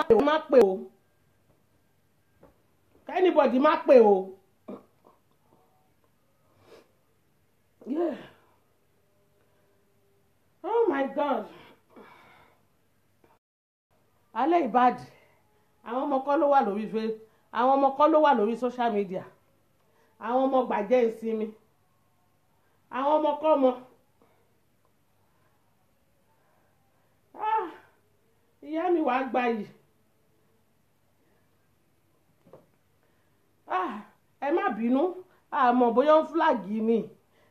má pè o anybody má pè o. Yeah. Oh my God. Alẹ́ ìbàdí àwọn ọmọ kọ́ ló wà lórí àwọn ọmọ kọ́ ló wà lórí social media àwọn ọmọ gbàjẹ́ ìsinmi àwọn ọmọ kọ́ mọ. Ìyá mi wàá gba yìí. Ẹ má bínú àmọ́ bóyá ń fúlàgì ni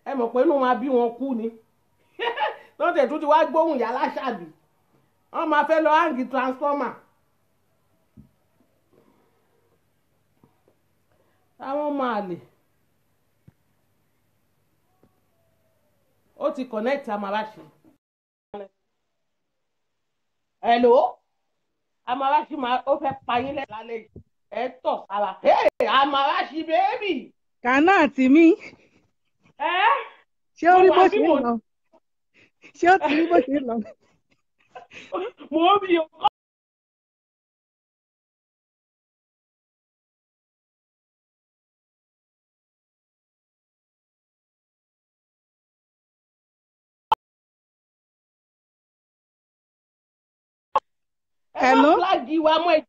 ẹ mọ̀ pé inú máa bí wọn kú ni lọ́tẹ̀ tó ti wá gbóhùn yà láṣàbí wọ́n máa fẹ́ lọ hangi transformer. Àwọn máa lè ó ti connect Amarachi. Hello Amarachi máa ó fẹ́ payín lálẹ́ ẹ tọ̀ sára. Hey Amarachi baby. Kànáàtì mi. Ṣé ó rí bó ṣe ń lọ? Ṣé ó ti rí bó ṣe ń lọ? Mo bí o. Hello? Ẹ má flagi wa mọ́ ẹ.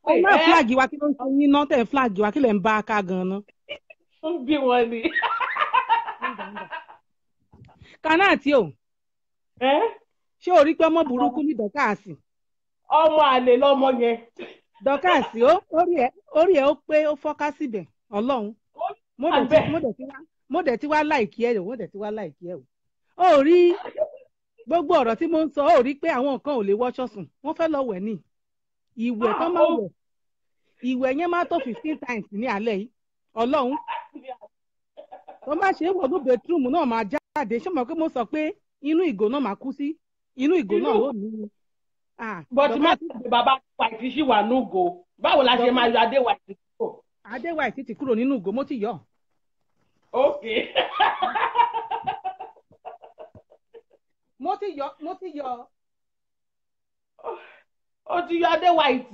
Ẹ má flagi wa kí ló ń sọ yín náà tẹ̀ flagi wa kí lẹ̀ ń bá a ká gan-an. Ó ń bí wọn ni. Kànáàtì o. Ṣé o rí pé ọmọ burúkú ní dọ́kàsì? Ọmọ àlè lọmọ yẹn. Dọ́kàsì orí ẹ̀ ó pé ó fọ́ká síbẹ̀ Ọlọ́run. Mo dẹ̀ ti wá láìkí ẹ̀ o. Ó rí gbogbo ọ̀rọ̀ tí mo ń sọ ó rí pé àwọn kan ò lè wọṣọ sùn wọ́n fẹ́ lọ wẹ̀ ní ìwẹ̀ tán máa wẹ̀ ìwẹ̀ yẹn máa tó 15 times ní alẹ́ yìí Ọlọ́run tó má ṣe é wọ̀ ní bedroom náà máa jáde ṣé mo pé mo sọ pé inú ìgò náà máa kú sí inú ìgò náà ó ní. But má ti ṣe bàbá White ṣì wà núgò báwo la ṣe máa yọ Adé White kúrò. Adé White ti kúrò nínú ìgò mo ti yọ. Okay. mo ti yọ. Ó ti yọ Adé White.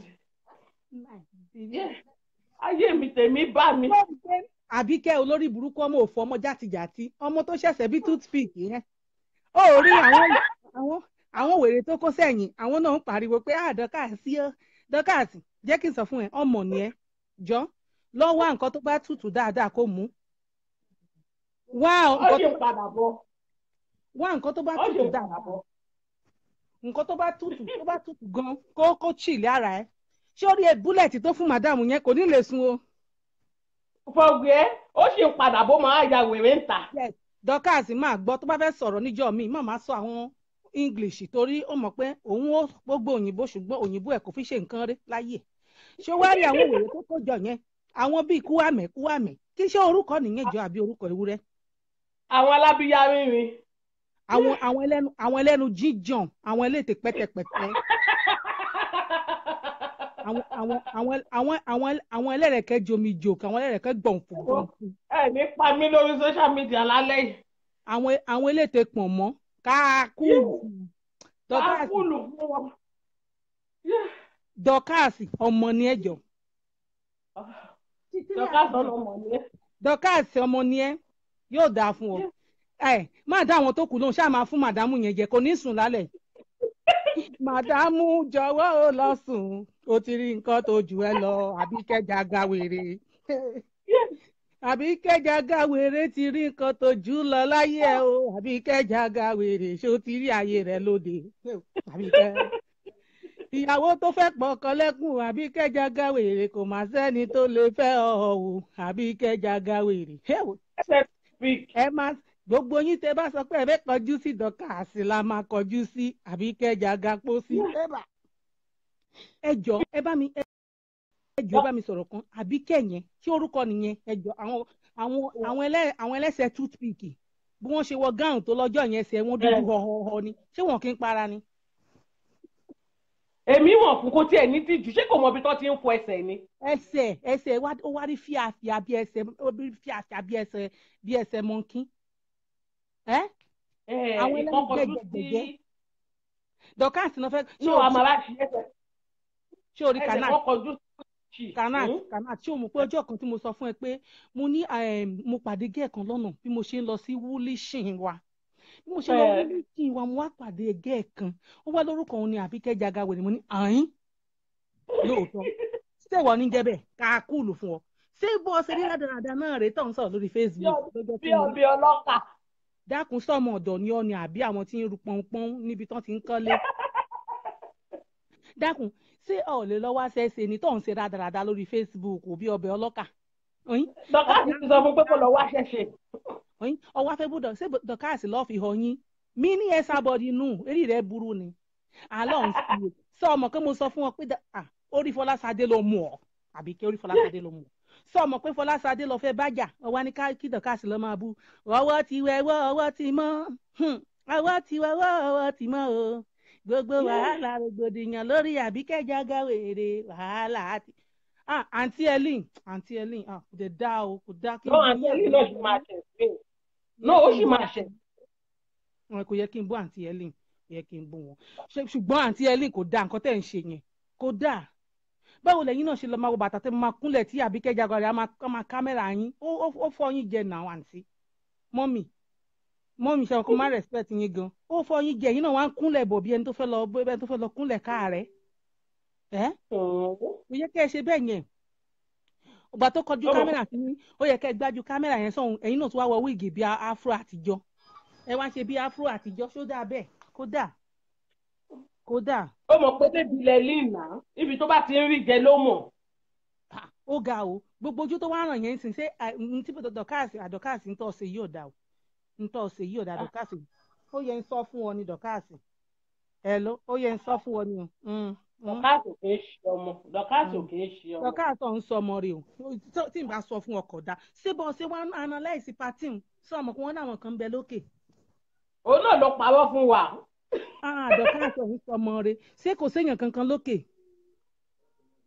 Ayé mi tèmi bá mi. Àbíkẹ́ olórí burúkú ọmọ òfò ọmọ játijàti ọmọ tó ṣẹ̀ṣẹ̀ bí toothpick yẹn. Ó rí àwọn wèrè tó kó sẹ́yìn àwọn náà ń pariwo pé dọ́kàsì jẹ́ kí n sọ fún ẹ ọmọ ni ẹ jọ lọ wá nǹkan tó bá tutù dáadáa kó mú. Wá nǹkan tó bá tutù dáadáa. Nǹkan tó bá tutù gan kó chìlì ara ẹ. Ṣé ó rí ẹ búlẹ̀tì tó fún màdàmú yẹn kò ní lè sun o. Fọ̀gbẹ́ ó sì ń padà bó máa ya wèrè ń ta. Dọ́kàsì máa gbọ́ tó bá fẹ́ sọ̀rọ̀ níjọ́ mi má sọ àwọn English torí ó mọ̀ pé òun ó gbogbo òyìnbó ṣùgbọ́n òyìnbó ẹ̀ kò fi ṣe nǹkan rí láyé. Ṣé wá rí àwọn wèrè tó kó jọ yẹn àwọn bíi kúwàmẹ́ kí ṣé orúkọ nìyẹn jọ àbí orúkọ ewúrẹ́. Àwọn alábíyá rínrin. Àwọn ẹlẹ́nu jíjàn àwọn elétè pẹ́tẹpẹ́tẹ. Àwọn ẹlẹ́rẹ̀kẹ́ jomijò àwọn ẹlẹ́rẹ̀kẹ́ gbọ̀nfù. Ẹ ní pa mí lórí social media lálẹ́ yìí. Àwọn elétè pọ̀n mọ́ káàkùlù. Dọ́kàsì ọmọ ni ẹ jọ. Dọ́kàsì ọmọ ni ẹ yóò dáa fún ọ. Má dá àwọn tó kù lóhùn ṣáà máa fún màdámù yẹn jẹ kò ní sùn lálẹ́. Màdámù jọ̀wọ́ ó lọ sùn ó ti rí nǹkan tó jù ẹ lọ Àbíkẹ́ Jàgàwèrè. Àbíkẹ́ Jàgàwèrè ti rí nǹkan tó jù lọ láyé ẹ o Àbíkẹ́ Jàgàwèrè ṣó ti rí ayé rẹ lóde. Àbíkẹ́ ìyàwó tó fẹ́ pọ̀kàn lẹ́kùn Àbíkẹ́ Jàgàwèrè kò má sẹ́ni tó lè fẹ́ ọ o Àbíkẹ́ Jàgàwèrè. Ẹ má gbogbo yín tẹ bá sọ pé ẹ fẹ́ kọjú sí Dọ́kàsì la máa kọjú sí Àbíkẹ́ Jàgàpósí. Ẹ jọ̀ọ́ ẹ bá mi sọ̀rọ̀ kan Àbíkẹ́ yẹn tí orúkọ nìyẹn ẹ jọ̀ọ́ àwọn ẹlẹ́sẹ̀ toothpick bí wọ́n ṣe wọ gáùn tó lọ́jọ́ yẹn ẹsẹ̀ wọn dúdú họhọhọ ni ṣé wọn kì í para ni. Èmi wọ̀n fún kó tiẹ̀ ní tìjú ṣé kò mọ ibi tó ti ń fọ ẹsẹ̀ ni. Ẹsẹ̀ ó wá rí fíafíà bí ẹsẹ̀ mọ́ńkì. Àwọn ẹlẹ́nu gbẹ̀gbẹ̀gbẹ̀ Dọ́kàsì náà fẹ́. Ṣé wàá máa bá ṣe ẹsẹ̀ ṣé orí ẹsẹ̀ canal kan kọjú sí kanat ṣé o mọ̀ pé ọjọ́ kan tí mo sọ fún ẹ pé mo ní mo pàdé gẹ́ẹ̀ kan lọ́nà bí mo ṣe ń lọ sí wúlíṣìn wa bí mo ṣe lọ wúlíṣìn wa mo wá pàdé gẹ́ẹ̀ kan ó wá lórúkọ òun ni Àbíkẹ́ Jagawèrè mo ní àyín lóòótọ́ ṣé ìwọ ní jẹ́ bẹ́ẹ̀ ká kúlù fún ọ ṣé bọ́ ṣe rí rádaràda náà rèé tó ń sọ̀rọ̀ lórí Facebook lọ́jọ́ bí tí mo ọbẹ̀ ọlọ́kà. dákun sọmọ ọ̀dọ̀ ni ọ ni àbí àwọn tí ń ru pọnpọ́n níbi tán ti ń kọ́lé dákun ṣé ọ lè lọ wá ṣẹṣẹ ni tó ń ṣe rádaràda lórí Facebook bí ọbẹ̀ ọlọ́kà dọ́kàsì ti sọ fún pé kó lọ wá ṣẹ̀ṣẹ̀. ọwọ́ afẹ́ búdọ̀ ṣé dọ́kàsì lọ́ọ́ fi hàn yín mí ní ẹ sábọ́dì nù eré rẹ burú ni àlọ́ ń fi sọ ọmọ pé mo sọ fún ọ pé orí Fọláṣadé ló mú ọ àbí kí orí Fọláṣadé ló mú ọ sọ ọmọ pé Fọláṣadé lọ fẹ́ bájà ọwọ́ ní kí dọ́kàsì lọ́ máa bú ọwọ́ ti wẹ̀wọ́ ọwọ́ ti mọ́ ọwọ́ ti wẹ̀wọ́ ọwọ́ ti mọ́ o gbogbo wàhálà rògbòdìyàn lórí Àbíkẹ́ Jagawèrè wàhálà àti àǹtí Ellen kò dé dá o kò dá kí n bú àǹtí Ellen náà sì máa ṣẹ̀ sí ó sì máa ṣẹ̀. kò yẹ kí n bú àǹtí Ellen kò yẹ kí n bú wọn ṣùgbọ́n àǹtí Ellen kò dá nǹkan tẹ̀ ń ṣe yẹn kò dá báwo lẹ́yìn náà ṣe lọ máa wo bàtà tẹ́ máa kúnlẹ̀ tí Àbíkẹ́ Jagawèrè á máa kámẹ́rà yín ó fọ́ yín jẹ náà àǹtí mọ́mì ṣe ọkọ máa respect yín gan ó fọ́ yín jẹ yín náà wá ń kúnlẹ̀ bọ̀ bí ẹni tó fẹ́ lọ kúnlẹ̀ káàrẹ́ kò yẹ kẹ́ ẹ ṣe bẹ́ẹ̀ yẹn ọgbà tó kọjú kámẹ́rà sí yín ó yẹ kẹ́ ẹ gbájú kámẹ́rà yẹn sọ̀hún ẹ̀yin náà tún wá wọ wíìgì bíi afro àtijọ́ ẹ wá ń ṣe bíi afro àtijọ́ ṣó dáa bẹ́ẹ̀ kódà. ó mọ̀ pé débi ilẹ̀ lìnà ibi tó bá ti ń rí jẹ ló mọ̀. ó ga o gbogbo ojú tó wá ràn yẹn ń sìn ṣé tí àdọ́kàsì ń tọ́ ṣe yóò dá o ń tọ́ ṣe yóò dá àdọ́kàsì ó yẹ ń sọ fún ọ ní dọ́kàsì ẹ ló ó yẹ ń sọ fún ọ ní o. dọ́kàsì kì í ṣe ọmọ dọ́kàsì kì í ṣe ọmọ. dọ́kàsì ọ̀ ń sọ ọmọ rẹ o tí n bá sọ fún ọkọ̀ dá ṣé bọ́ ṣé wọ́n analyse pattern sọ ọmọ kí wọ́n náwọn kan bẹ lókè. òun náà ló parọ́ fún wa. dọ́kàsì ọ̀ ń sọ ọmọ rẹ ṣé kò séèyàn kankan lókè.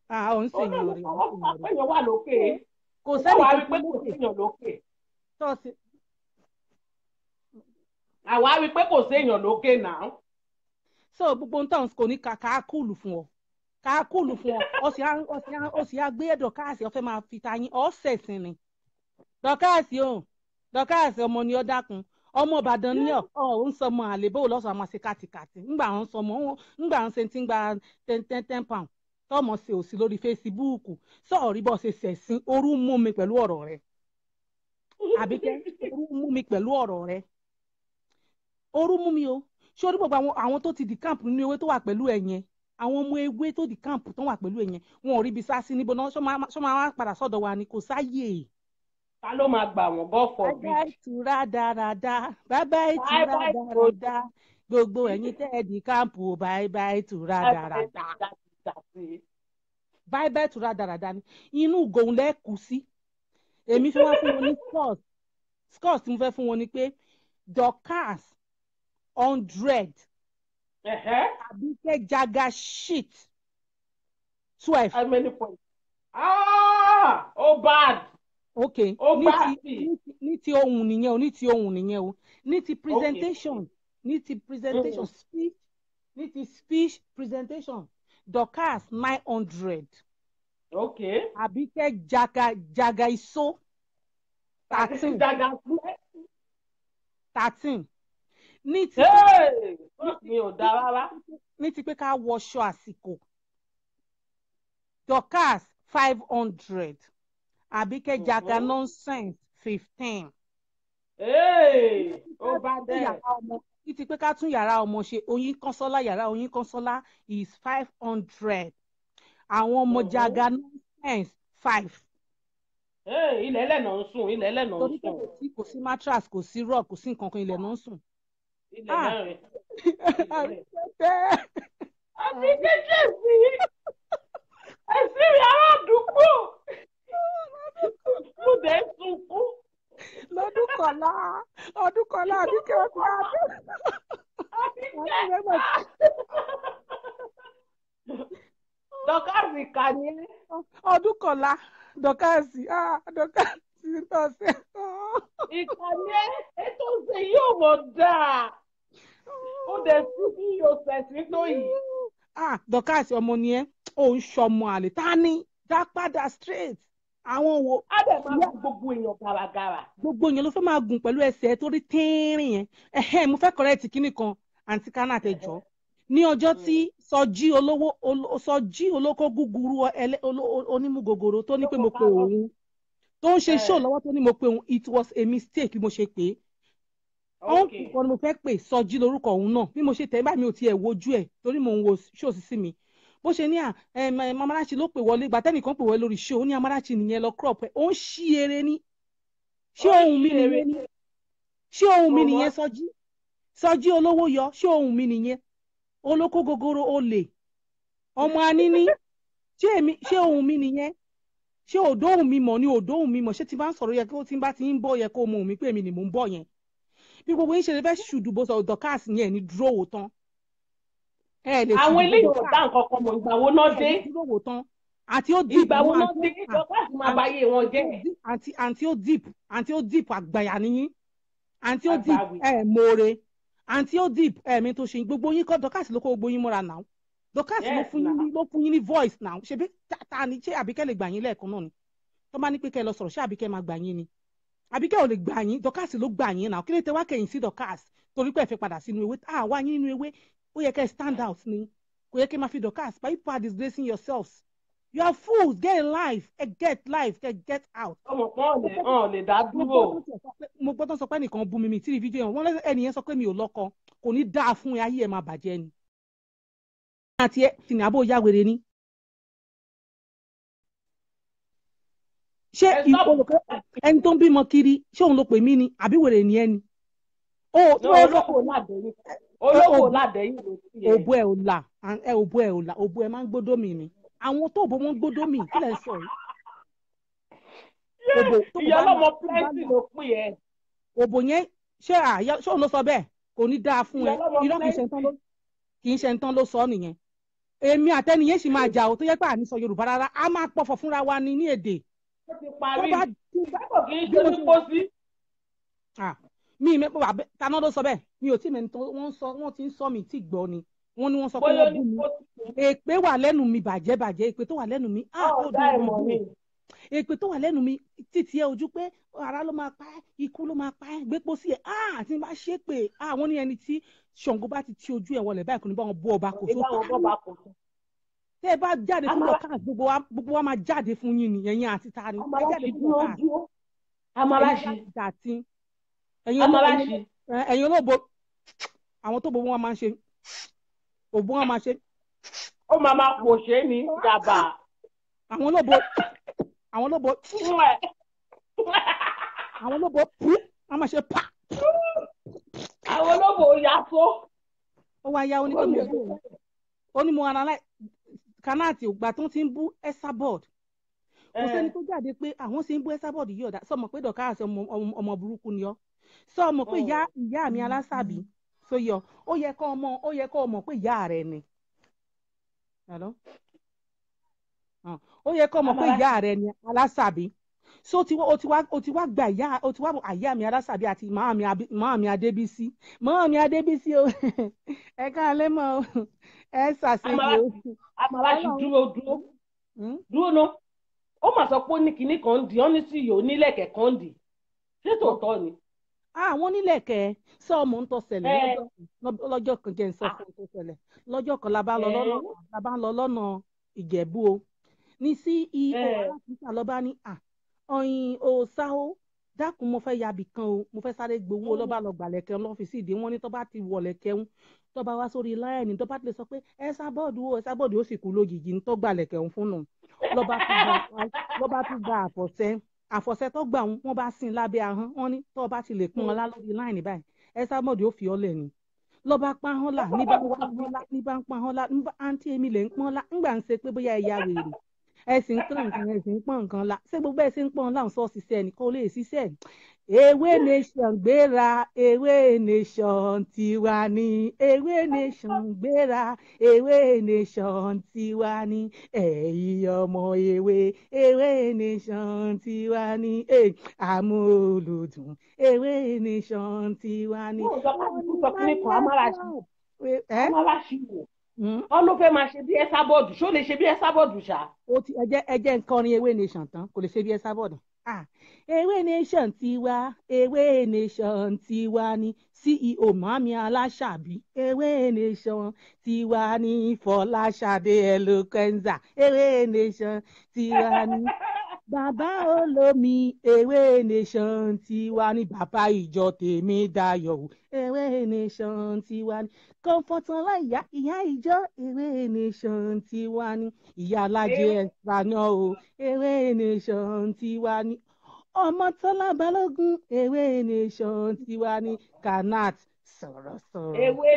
ọ̀ ń sèyàn rẹ èèyàn wà lókè. kò sẹ́ni kankan lókè. tọ́sí. àwa rí i pé kò séèyàn lókè náà. so gbogbo nǹkan kò ní ká kúlù fún ọ ọ sì á gbé dọ́kàsì ọ fẹ́ máa fi ta yín ọ sẹ̀sìn ni dọ́kàsì ọmọ ni ọ dákun ọmọ Ìbàdàn ní ọ ń sọmọ àlebó lọ́sọ̀ àmọ́ ṣe kàtìkàtì ńgbà ń sọmọ ńgbà ń ṣe ti ń gba 10 pound tọmọ ṣe òsì lórí Facebook sọ̀rí bọ́ ṣe ṣẹ̀sìn orú mú mi pẹ̀lú ọ̀rọ̀ rẹ Àbíkẹ́ orú mú mi pẹ̀lú ọ̀rọ̀ rẹ orú mú mi o ṣé orí gbogbo àwọn tó ti di camp nínú ewé tó wà pẹ̀lú ẹ̀ yẹn àwọn ọmọ ewé tó di camp tó wà pẹ̀lú ẹ̀ yẹn wọn ò rí ibi sá sí níbo náà ṣọ́ máa wá padà sọ́dọ̀ wa ni kò sáyè. ta ló máa gbà wọ́n bọ́ fọ́ bí. bàbá ìtura dáradára bàbá ìtura dáradára gbogbo ẹ̀yin tẹ́ ẹ di camp o bàbá ìtura dáradára bàbá ìtura dáradára ni inú gòun lẹ́kùú sí èmi fi wá fún wọn ní scores tí mo fẹ́ fún wọn ni pé Dorcas 100 Àbíkẹ́ Jaga shit 12. How many points? Oh bad. Okay. ní ti ohun nìyẹn o ní ti ohun nìyẹn o ní ti presentation ní ti presentation speech ní ti speech presentation Dorcas 900. Okay. Àbíkẹ́ Jaga iso 13. ní ti mi ò dá rárá. ní ti pé ká wọṣọ àsìkò Dorcas 500 Àbíkẹ́ Jaga nonsense 15. ó bá dẹ̀. ní ti pé ká tún yàrá ọmọ ṣe yàrá Oyin Kọ́nsọ́lá is 500 àwọn ọmọ Jaga nonsense 5. ilẹ̀ ẹlẹ́nà ń sùn ilẹ̀ ẹlẹ́nà ń sùn. torí pé kò sí mattress kò sí rug kò sí nǹkan kan ilẹ̀ náà ń sùn. ilẹ̀ náà rẹ̀. Àbíkẹ́ jẹ̀sí ẹ̀sìn mi ará àdúgbò mo dẹ̀ sunkún. lọ́dún kọ̀ọ̀la Àbíkẹ́ ọkọ̀ Dọ́kàsì kà ní. ọdún kọ̀ọ̀la Dọ́kàsì ń tọ́ sí. ìkànnì ètò ṣe yóò mọ̀ dáa ó dẹ̀ sí bí yóò ṣẹ̀sìn tó yìí. Dọ́kàsì ọmọ ni ẹ́ ò ń ṣọmọ àlè tá ní dá padà straight àwọn wo á dẹ̀ máa gún gbogbo èèyàn gàràgàrà. gbogbo èèyàn ló fẹ́ máa gùn pẹ̀lú ẹsẹ̀ tó rí tínrín yẹn mo fẹ́ correct kíní kan àǹtí kánà àtẹjọ́ ní ọjọ́ tí Sọjí olóko gúgúrú onímùgògòrò tó ní pé mo pe òun tó ń ṣe show lọ́wọ́ tó ní mo pe òun it was a mistake bí mo ṣe pé òun kò ní mo fẹ́ pè Sọjí lórúkọ òun náà bí mo ṣe tẹ̀ bá mi ò tiẹ̀ wojú ẹ̀ torí mò ń wo show sí mi bó ṣe ní Amarachi ló pè wọlé ìgbà tẹ́nìkan pè wọlé lórí show ó ní Amarachi nìyẹn lọ crop ẹ̀ ó ń ṣí eré ní ṣé ohun mi nìyẹn ni ṣé ohun mi nìyẹn Sọjí olówó yọ ṣé ohun mi nìyẹn olóko gogoro olè ọmọ aníní ṣé ohun mi nìyẹn ṣé òdóhùn mi mọ̀ ni òdóhùn mi mọ̀ ṣé tí bá ń sọ̀rọ̀ yẹ kó tí bá ti ń bọ̀ yẹ kó mọ òun mi pé èmi ni mò ń bọ̀ yẹn bí gbogbo yín ṣe lè fẹ́ ṣùdùbọ̀ sọ̀rọ̀ dọ̀kásì yẹn ní dúró wò tán àwọn eléyìí ò dá nǹkan kan mọ̀ ìgbà wo náà dé dúró wò tán àti ó dìp ìgbà wo náà dé dọ̀kásì máa bá yé wọn jẹ́ àǹtí ó dìp àgbàyà nìyí àǹtí ó dìp mọ̀ọ́re àǹtí ó dìp mi tó ṣe gbogbo yín kọ́ dọ̀kásì ló kó gbogbo yín mọ́ra náà dọ̀kásì ló fún yín ní voice náà ṣe bí ta ni ṣé Àbíkẹ́ lè gbà yín lẹ́ẹ̀kan náà ni tó bá ní pé kẹ́ lọ sọ̀rọ̀ ṣé Àbíkẹ́ máa gbà yín ni Àbíkẹ́ ò lè gbà yín dọ̀kásì ló gbà yín náà kí lè tẹ wá kẹ́yìn sí dọ̀kásì torí pé ẹ fẹ́ padà sínú ewé wá yín nínú ewé ó yẹ kẹ́ stand out ni kò yẹ kẹ́ máa fi dọ̀kásì but you are disgracing yourselves you are fools get a life get out. ọmọ kan ò lè dá dúró. mo gbọ́dọ̀ sọ pé nìkan bú mi tí ì fídíò yẹn wọ́n lẹ́sẹ̀ ẹnìyẹn sọ pé mi ò lọ́kọ kò ní dáa fún ẹ ayé ẹ máa bàjẹ́ ni. àti ẹ tì ní abó ya wèrè ni. ṣé ẹni tó ń bímọ kiri ṣé òun ló pè mí ni àbí wèrè ni ẹni. olóko ládẹ́yìn ló ti yẹ. òbú ẹ ò là òbú ẹ máa ń gbódó mi ni àwọn tó bò wọ́n gbódó mi kí lẹ sọ yìí. ìyá ọlọ́mọ plenty ló pè ẹ́. òbò yẹn ṣé òun ló sọ bẹ́ẹ̀ kò ní dáa fún ẹ irọ́ kì í ṣe nǹkan ló sọ nìyẹn èmi àtẹnìyẹn sì máa jà ó tó yẹ pé àní sọ Yorùbá rárá a máa pọ̀fọ̀ fúnra wa ní èdè. ó ti parí bábọ̀ kì í ṣe ní pósí. mi mẹ́pọ̀ wà táná ló sọ bẹ́ẹ̀ mi ò tí mẹ́ni tó wọ́n ti ń sọ mi tí gbọ́ ni wọ́n ní wọ́n sọ pé wọ́n bú mi èpè wà lẹ́nu mi bàjẹ́ èpè tó wà lẹ́nu mi èpè tó wà lẹ́nu mi títí ẹ ojú pé ara ló máa pa ẹ́ ikú ló máa pa ẹ́ gbépo sí ẹ àti bá ṣe pé àwọn ní ẹni tí Ṣàngó bá ti ti ojú ẹ wọlé báyìí kò ní bá wọn bú ọba kò tó tẹ́ ẹ bá jáde fún dọ̀kásì gbogbo wa máa jáde fún yín ni ẹ̀yin àti ta ni ẹ jáde fún dọ̀kásì ẹ̀yin olóògbé àwọn tó gbogbo wọn máa ń ṣe òbó wọn máa ṣe. ó máa pò ṣe ní gàbà. àwọn olóògbé pú wọn máa ṣe pa. àwọn olóògbé yàtọ̀. ó wá yá onímọ̀ analyze kanáàtì ògbà tó ti ń bú Esabod kò sẹ́ni tó jáde pé àwọn sì ń bú Esabod yìí ọ̀dà sọmọ pé dọ̀kásì ọmọ burúkú ni ọ́ sọmọ pé ìyá mi alásàbí tó yọ ó yẹ kó mọ̀ pé ìyá rẹ̀ ni ó yẹ kó mọ̀ pé ìyá rẹ̀ ni alásàbí so o ti wá gba àyà mi alásàbí àti màámi Adébísí o ẹ káalẹ́ mọ́ o ẹ ṣàṣeyẹ o. Amarachi dúró ná ó mà sọ pé ó ní kinní kan dì ọ́ ní sí yòó nílẹ̀kẹ̀ kan dì ṣé tòótọ́ ni. àwọn onílẹ̀kẹ̀ sọ ọmọ ń tọ́ ṣẹlẹ̀ lọ́jọ́ kan jẹ́ ń sọ fún un tó ṣẹlẹ̀ lọ́jọ́ kan la bá ń lọ lọ́nà Ìjẹ̀bú o ní CEO aláàfíà lọ́ba ní ọ̀yìn òòsáwó dákun mo fẹ́ yabì kan o mo fẹ́ sáré gbowó lọ́ba lọ gbàlẹ̀kẹ́ lọ́fíìsì ìdí wọn ní tó bá ti wọ̀lẹ̀kẹ́ ń tó bá wá sórí láìní tó bá ti lè sọ pé Esabod ó sì kú lójijì ní tó gbàlẹ̀kẹ́ ń fún nù lọ́ba tún gba àfọ̀ṣẹ́ tó gbà wọ́n bá sin lábẹ́ ahọ́n wọn ní tó bá ti lè pọ́n ọlá lórí láìní báyìí Esabod ó fi ọ́lẹ̀ ni lọ́ba pahọ́n là ní bá ń pahọ́n là àǹtí èmi lè ń pọ́n là ńgbà ń ṣe pé bóyá ẹ̀yà wèrè ẹ̀sìn ń pọ́n nǹkan ẹ̀sìn ń pọ́n nǹkan la ṣé gbogbo ẹ̀sìn ń pọ́n láwọn sọ ṣiṣẹ́ ẹnì kan ò lè ṣiṣẹ́ ewé nation gbéra ewé nation tiwa ni ewé nation gbéra ewé nation tiwa ni ẹ̀yin ọmọ ewé nation tiwa ni àmúlùdùn ewé nation tiwa ni. Amarachi wọ́n ló fẹ́ máa ṣe bí ẹ́sà bọ́ọ̀dù ṣó lè ṣe bí ẹ́sà bọ́ọ̀dù ṣá. ẹjẹ nkọrin ewé nation tán kò lè ṣe bí ẹ sábọ̀dù. ewé nation tiwa ewé nation tiwa ni CEO mami aláṣàbí ewé nation tiwa ni Fọláṣadé Eloquenza ewé nation tiwa ni bàbá olómi ewé nation tiwa ni bàbá ìjọ tèmi dayọ̀ ewé nation tiwa ni kọ́ńfọ̀tànlá ìyá ìjọ ewé nation tiwa ni ìyá alájẹ ẹ̀sánà o ewé nation tiwa ni Ọmọ́tọ́lá Balógun ewé nation tiwa ni Kanat sọ̀rọ̀sọ̀rọ̀ ewé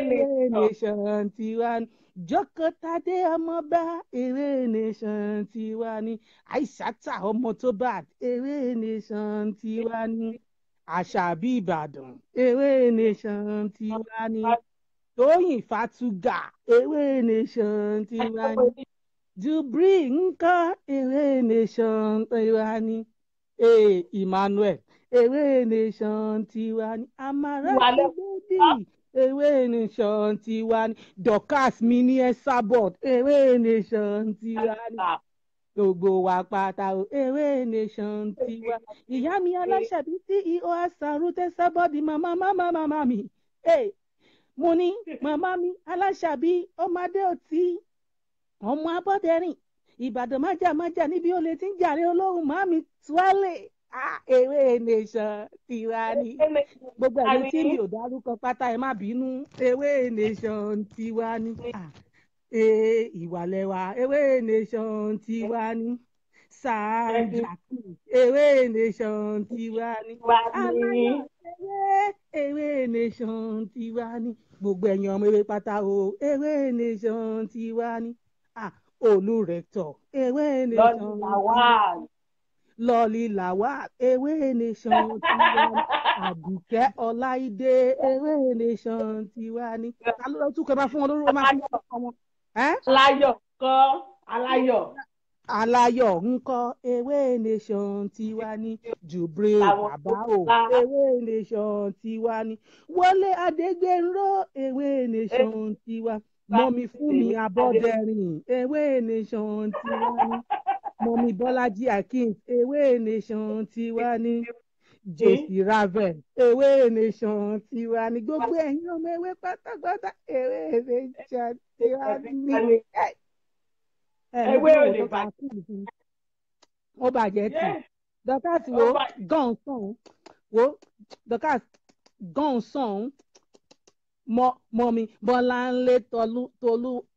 nation tiwa ni Jókòtadé ọmọọba ewé nation tiwa ni Aishata ọmọ tó bá ewé nation tiwa ni Àṣàbí Ìbàdàn ewé nation tiwa ni Tóyìn Fatuga ewé nation tiwa ni Jubri ńkọ́ ewé nation tiwa ni Emmanuel ewé nation tiwa ni Amara Bébí ewé nation tiwa ni Dorcas mini Esabod ewé nation tiwa ni gbogbo wa pátá o ewé nation tiwa ìyá mi Aláṣàbí CEO Asarute Sabodi màmá mi mo ní màmá mi Aláṣàbí ọmọdé òtí ọmọ Abọ́dẹrìn Ìbàdàn májàmájà níbi ó lè ti ń jàre olóhùn màmí tuwálè ewé nation tiwa ni gbogbo ẹ̀yin tí mi ò dárúkọ pátá ẹ má bínú ewé nation tiwa ni ìwàlẹ́wà ewé nation tiwa ni Sàǹjàkú ewé nation tiwa ni Aláyọ̀ ewé nation tiwa ni gbogbo ẹ̀yin ọmọ ewé pátá o ewé nation tiwa ni Olùrẹ̀tọ̀ ewé nation Lọ́ọ̀lì Lawal ewé nation tiwa ni Àdùkẹ́ Ọláìdé ewé nation tiwa ni ta ló tún kẹ́ bá fún wọn lórí wọn máa fún wọn. Aláyọ̀ kọ́ Aláyọ̀ ńkọ́ ewé nation tiwa ni Jubril bàbá o ewé nation tiwa ni Wọlé Adégbénró ewé nation tiwa mọ́mí Fúnmi Abọ́dẹrìn ewé nation tiwa ni mọ́mí Bọ́lájí Akeem ewé nation tiwa ni Josie Ravel ewé nation tiwa ni gbogbo ẹ̀yin ọmọ ewé pátápátá ewé nation tiwa ni ewé ò lè bàjẹ́ ó bàjẹ́ tì Dorcas wo gánsan wo Dorcas gánsan mọ́mí Bọ́láńlé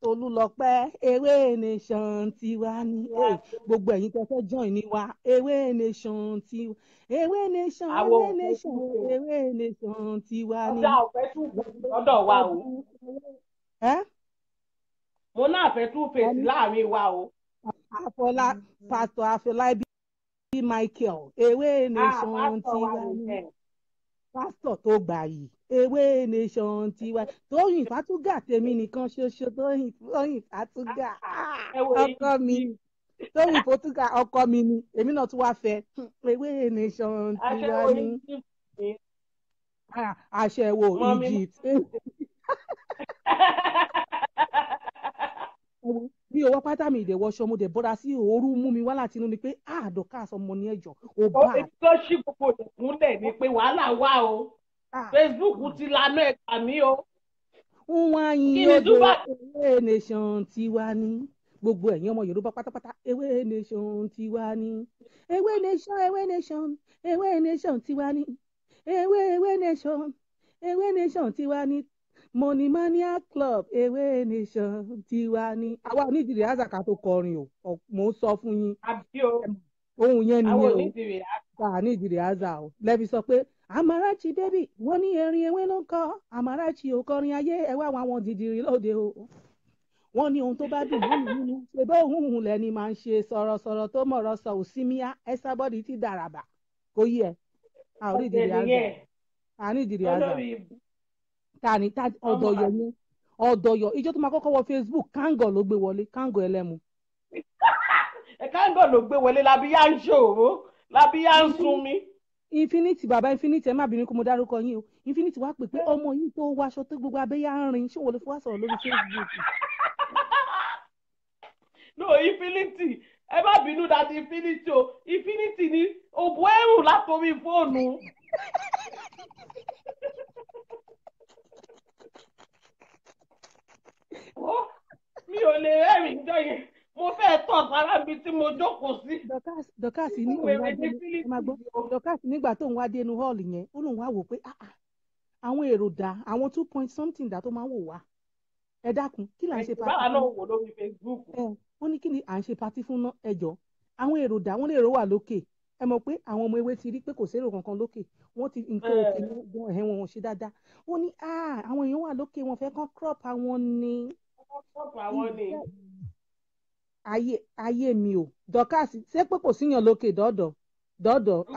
Tolúlọpẹ́ ewé nation tiwa ni gbogbo ẹ̀yin tẹ́ fẹ́ join ní wa ewé nation tiwa ewé nation tiwa ni. ọjà ọ̀fẹ́ tún lọ́dọ̀ wa o. mo náà fẹ́ tún fèsì láàrin wa o. Pásítọ̀ Afọlábí Michael ewé nation tiwa ni pásítọ̀ tó gbà yìí ewé nation tiwa Tóyìn Fátúgà tèmi nìkan ṣoṣo Tóyìn Fátúgà ọkọ mi Tóyìn Fátúgà ọkọ mi ni èmi náà tún wá fẹ́ ewé nation tiwa ni aṣẹ́wó Egypt mi ò wọ pátá mi ìdẹ̀wọ̀ ṣọ mo dẹ̀ bọ́ra sí òórù mú mi wá láti inú ni pé Dorcas ọmọ ní ẹjọ́ ó bá a. tó ṣí gbogbo ìkúnlẹ̀ ni pé wàhálà wà o Facebook ti lanú ẹ̀ka mi o. wọ́n á yin odò ewé nation tiwa ni gbogbo ẹ̀yin ọmọ Yorùbá pátápátá ewé nation tiwa ni ewé nation tiwa ni ewé nation tiwa ni Money Mania Club ewé nation tiwa ni àwa onídìrí àzàkà tó kọrin o mò ń sọ fún yín ohun yẹn nìyẹn o ká nídìrí àzà o lẹ́bi sọ pé Amarachi baby wọ́n ní erin ewé ló ń kọ́ Amarachi ò kọrin ayé ẹ wá àwọn dìdìrí lóde o wọ́n ní ohun tó bá dùn mọ́ nínú ṣe bó òun lẹ́ni máa ń ṣe sọ̀rọ̀sọ̀rọ̀ tó mọ̀rọ̀ sọ òsínmíà Esabod ti dàràbà kò yí ẹ ànídìrí àzà tani ọdọyọ ni ọdọyọ ìjọ tó máa kọ́kọ́ wọ Facebook Kangol ló gbé wọlé Kangol ẹlẹ́mu. Kangol ló gbé wọlé lábíyá ń ṣòro lábíyá ń sun mi. Infinity bàbá Infinity ẹ má bínú kó mo dárúkọ yín o Infinity wá pè pé ọmọ yìí tó wáṣọ tó gbogbo abẹ́yà ń rin ṣé wọ́n lè fi wá sọ̀rọ̀ lórí Facebook no infinity ẹ má bínú dájú infinity o infinity ni òbò ẹrù látòrí fóònù. mi ò lè rẹ́rìn jọ yẹn mo fẹ́ tọ̀ sára mi tí mo jókòó sí. Dorcas ní òun wá dénú ẹ máa gbọ́ Dorcas nígbà tó ń wá dénú hall yẹn ó lóun wá wò pé àwọn èrò dá àwọn 2 point something dá tó máa ń wò wá ẹ dákun kí là ń ṣe pati báwa náà wò lórí Facebook. wọ́n ní kí ni à ń ṣe pati fún ẹjọ́ àwọn èrò dá wọ́n lè rò wà lókè ẹ mọ̀ pé àwọn ọmọ ewé ti rí pé kò sérò kankan lókè wọ́n ti nǹkan òkè wọn ẹ̀hìn wọn ṣe dáadáa wọ́n ní àwọn èèyàn wà lókè wọn fẹ́ kán crop àwọn ni. ayé mi ò Dorcas ṣé pé kò síyàn lókè dọ́dọ̀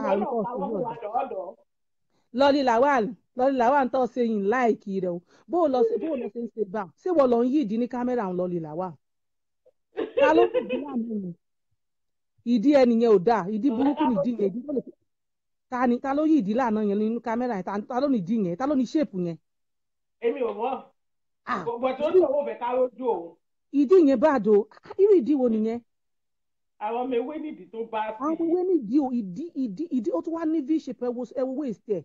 àrùn kan sí ọ̀dọ̀ lọ́ọ̀lì làwà ń tọ́ ṣe yìn láìkì rẹ̀ o bó o lọ ṣe ń ṣe bá ṣé wọ́n lọ ń yí ìdí ní kámẹ́rà ń lọ́ọ̀lì làwà ta ló fi ìdí láàmú mi ìdí ẹnìyẹn ò dáa ìdí burúkú ni ìdí yẹn ta ló yí ìdí lànà yẹn nínú kámẹ́rà yẹn ta ló ní ìdí yẹn ta ló ní ṣéèpù yẹn. èmi ò mọ̀ bọ̀ tí ó ní owó fẹ́ ká lójú òun. ìdí yẹn bá do irú ìdí wo nìyẹn. àwọn ọmọ ewé nídìí tó bá sí. àwọn ọmọ ewé nídìí o ìdí ó tún wá ní v shape ẹ wo waist ẹ.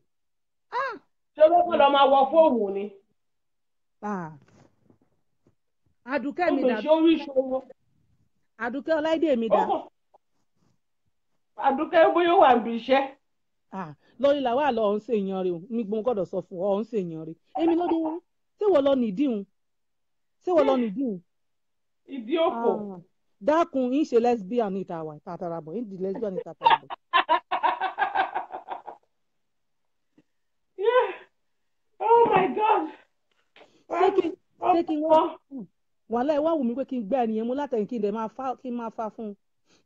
ṣé ló kọ́ lọ máa wọ fóòmù ni. Àdùkẹ́ mi dà Àdùkẹ́ Ọláìdé mi dà. Àdùkẹ́ bóyá wà níbi iṣẹ́. lórí làwọn àlọ́ ọ̀hún ṣe èèyàn rẹ̀ ní gbọ́n gbọ́dọ̀ sọ fún ọ̀hún ṣe èèyàn rẹ̀ èmi ló dé ṣé wọ́n lọ nìdíhun ìdí òfò. dákun ń ṣe lesbian ní ìtawà ìtàtàràbọ̀ ń di lesbian ní ìtàtàràbọ̀. Oh my God. ṣé kí wọ́n wàhálà ẹ̀ wá wù mí pé kí n gbá ẹnìyẹn mú látẹ̀yìn kí n dẹ̀ máa fa fún un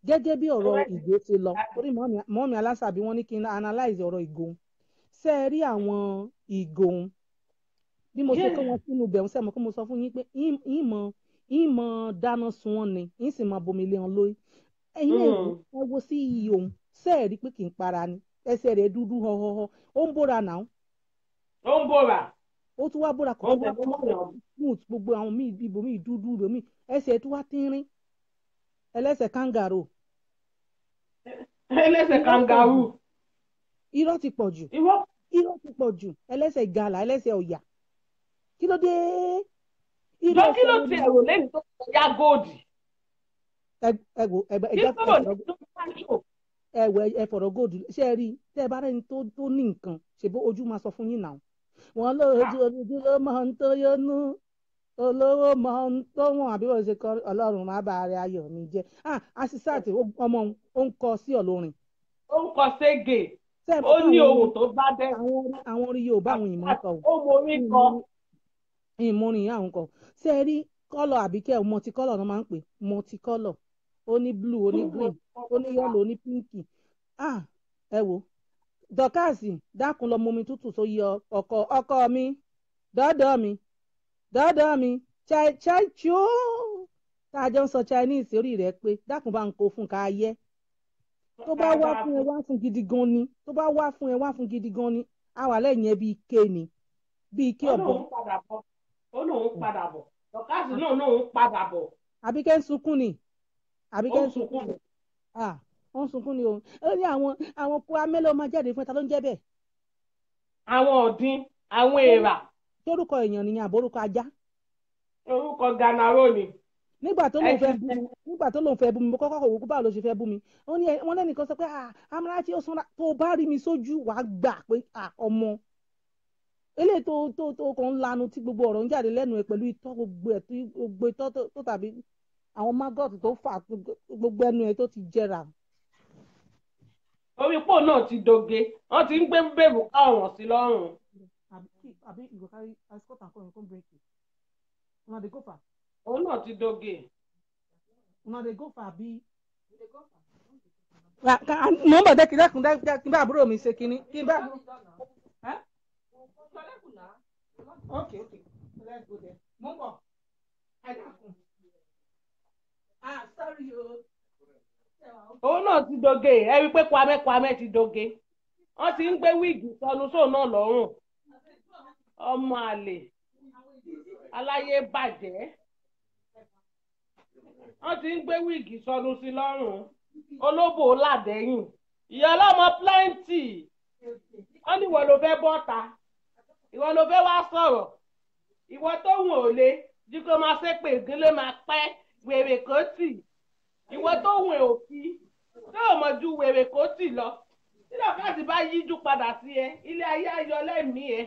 gẹ́gẹ́ bí ọ̀rọ̀ ìgò ṣe lọ torí mọ́mí alásàbí wọ́n ní kí n analyze ọ̀rọ̀ ìgò ṣe é rí àwọn ìgò bí mo ṣe kọ́ wọn sínú bẹ̀rù sẹ́mo kó mo sọ fún yín pé ìmọ̀ dáná sun wọn ni yín sì máa bomi lé wọn lórí ẹ̀yin ẹ̀ wo sí iye òun ṣe é rí pé kì í para ni ẹsẹ̀ rẹ̀ dúdú họ́họ́họ́ ó ń bóra náà. ó ń bóra. ó tún wá bóra kọ́ smooth gbogbo àwọn míì ibòmíì dúdú ibòmíì ẹsẹ̀ tún wá tínrín ẹlẹ́sẹ̀ kangaroo. ẹlẹ́sẹ̀ kangaroo. irọ́ ti pọ̀ jù ẹlẹ́sẹ̀ ìgalà ẹlẹ́sẹ̀ ọ̀yà kí ló dé. kí ló ti ẹ̀rọ lẹ́yìn tó ya góòdì. ẹ fọ̀rọ̀ góòdù ṣé ẹ rí tẹ́ ẹ bá rẹ́ni tó ní nǹkan ṣèbó ojú máa sọ fún yín náà wọ́n lójú ló máa ń tó yónú olówó máa ń tó wọn àbí wọ́n ṣe kọ́ ọlọ́run má bàa rẹ ayọ̀ mi jẹ́ àṣìṣàtì ọmọ ó ń kọ sí ọlọ́rin. ó ń kọ ségè ó ní ohun tó bá dẹ́. àwọn orí Yorùbá àwọn ìmọ̀ ń kọ ó mọ orí kọ. ìmọ̀rin àwọn kọ ṣé ẹ rí kọ́lọ̀ àbíkẹ́ multicolour náà máa ń pè multicolour ó ní blue ó ní green ó ní yellow ó ní pinky ẹ wo Dorcas dákun lọ momi tútù tó yọ ọkọ mi dọ́dọ̀ mi chai chó tá a jọ ń sọ Chinese orí rẹ̀ pé dákun bá ń kó fún ká yẹ tó bá wá fún ẹ wá fún gidi gan ni a wà lẹ́yìn ẹ bíi ike ni bíi ike ọ̀bọ. ó lóun padà bọ̀ Dorcas náà lóun padà bọ̀. Àbíkẹ́ ń sunkún ni ó ń sunkún ni o ó ní àwọn kó amẹ́lẹ́ ọmọ jáde fún ẹ ta ló ń jẹ́ bẹ́ẹ̀. àwọn ọ̀dín àwọn èèrà. torúkọ èèyàn nìyẹn àbórúkọ ajá. orúkọ ganaro ni. nígbà tó lóun fẹ́ bú mi mo kọ́kọ́ kò wò báwo ló ṣe fẹ́ bú mi wọ́n lẹ́nìkan sọ pé Amarachi ó sanra tó bá rí mi sójú wàá gbà pé ọmọ eléyìí tó kàn ń lanu tí gbogbo ọ̀rọ̀ ń jáde lẹ́nu ẹ̀ pẹ̀lú itọ́ gbogbo itọ́ tó tàbí àwọn maggot tó fà gbogbo ẹnu ẹ̀ tó ti jẹrà. orí pò náà ti doge wọ́n ti ń gbé bèbù káwọn sí lọ́rùn. àbí ìgò kárí ascot and kọrin kó break it una dey go far. òun náà ti doge. una dey go far bí. mo ń bọ̀ dé kí n bá àbúrò mi ṣe kínní kí n bá. Okay, let's go there. Mo ń bọ̀. Sorry o. òun náà ti doge ẹ rí i pé kwamẹ ti doge wọ́n ti ń gbé wíìgì sọnù sóun náà lọ́rùn ọmọ àlè aláyé bàjẹ́ wọ́n ti ń gbé wíìgì sọnù sí lọ́rùn olóbò ládẹ́yìn ìyá ọlọ́mọ plenty wọ́n ní ìwọ ló fẹ́ bọ́ta ìwọ ló fẹ́ wá sọ̀rọ̀ ìwọ tó hùn ò lé jí kó máa ṣe pé ìdílé máa pẹ́ wèrè kó tì ìwọ tó hùn ò kí tó ò mọ̀ ju wèrè kó tì lọ nígbà káàdì bá yíjú padà sí ẹ ilé ayé ayọ̀ lẹ́mìí ẹ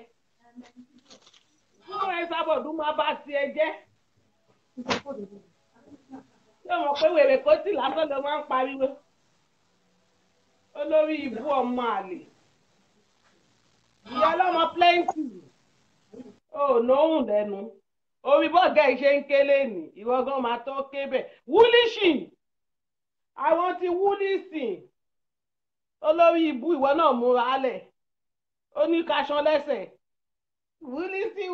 fún ẹ sábọ̀dún máa bá tiẹ̀ jẹ́ yóò mọ̀ pé wèrè kó tì lásán ló máa ń pariwo olórí ibú ọmọ àlè ìyá ọlọ́mọ plenty ò lóhùn lẹ́nu orí bọ́ọ̀gá ìṣe ń kélé nì ìwọ gan máa tó kébẹ̀ wúlíṣìn àwọn ti wúlíṣìn olórí ibú ìwọ náà múra lẹ̀ ó ní kaṣan lẹ́sẹ̀ wúlíṣìn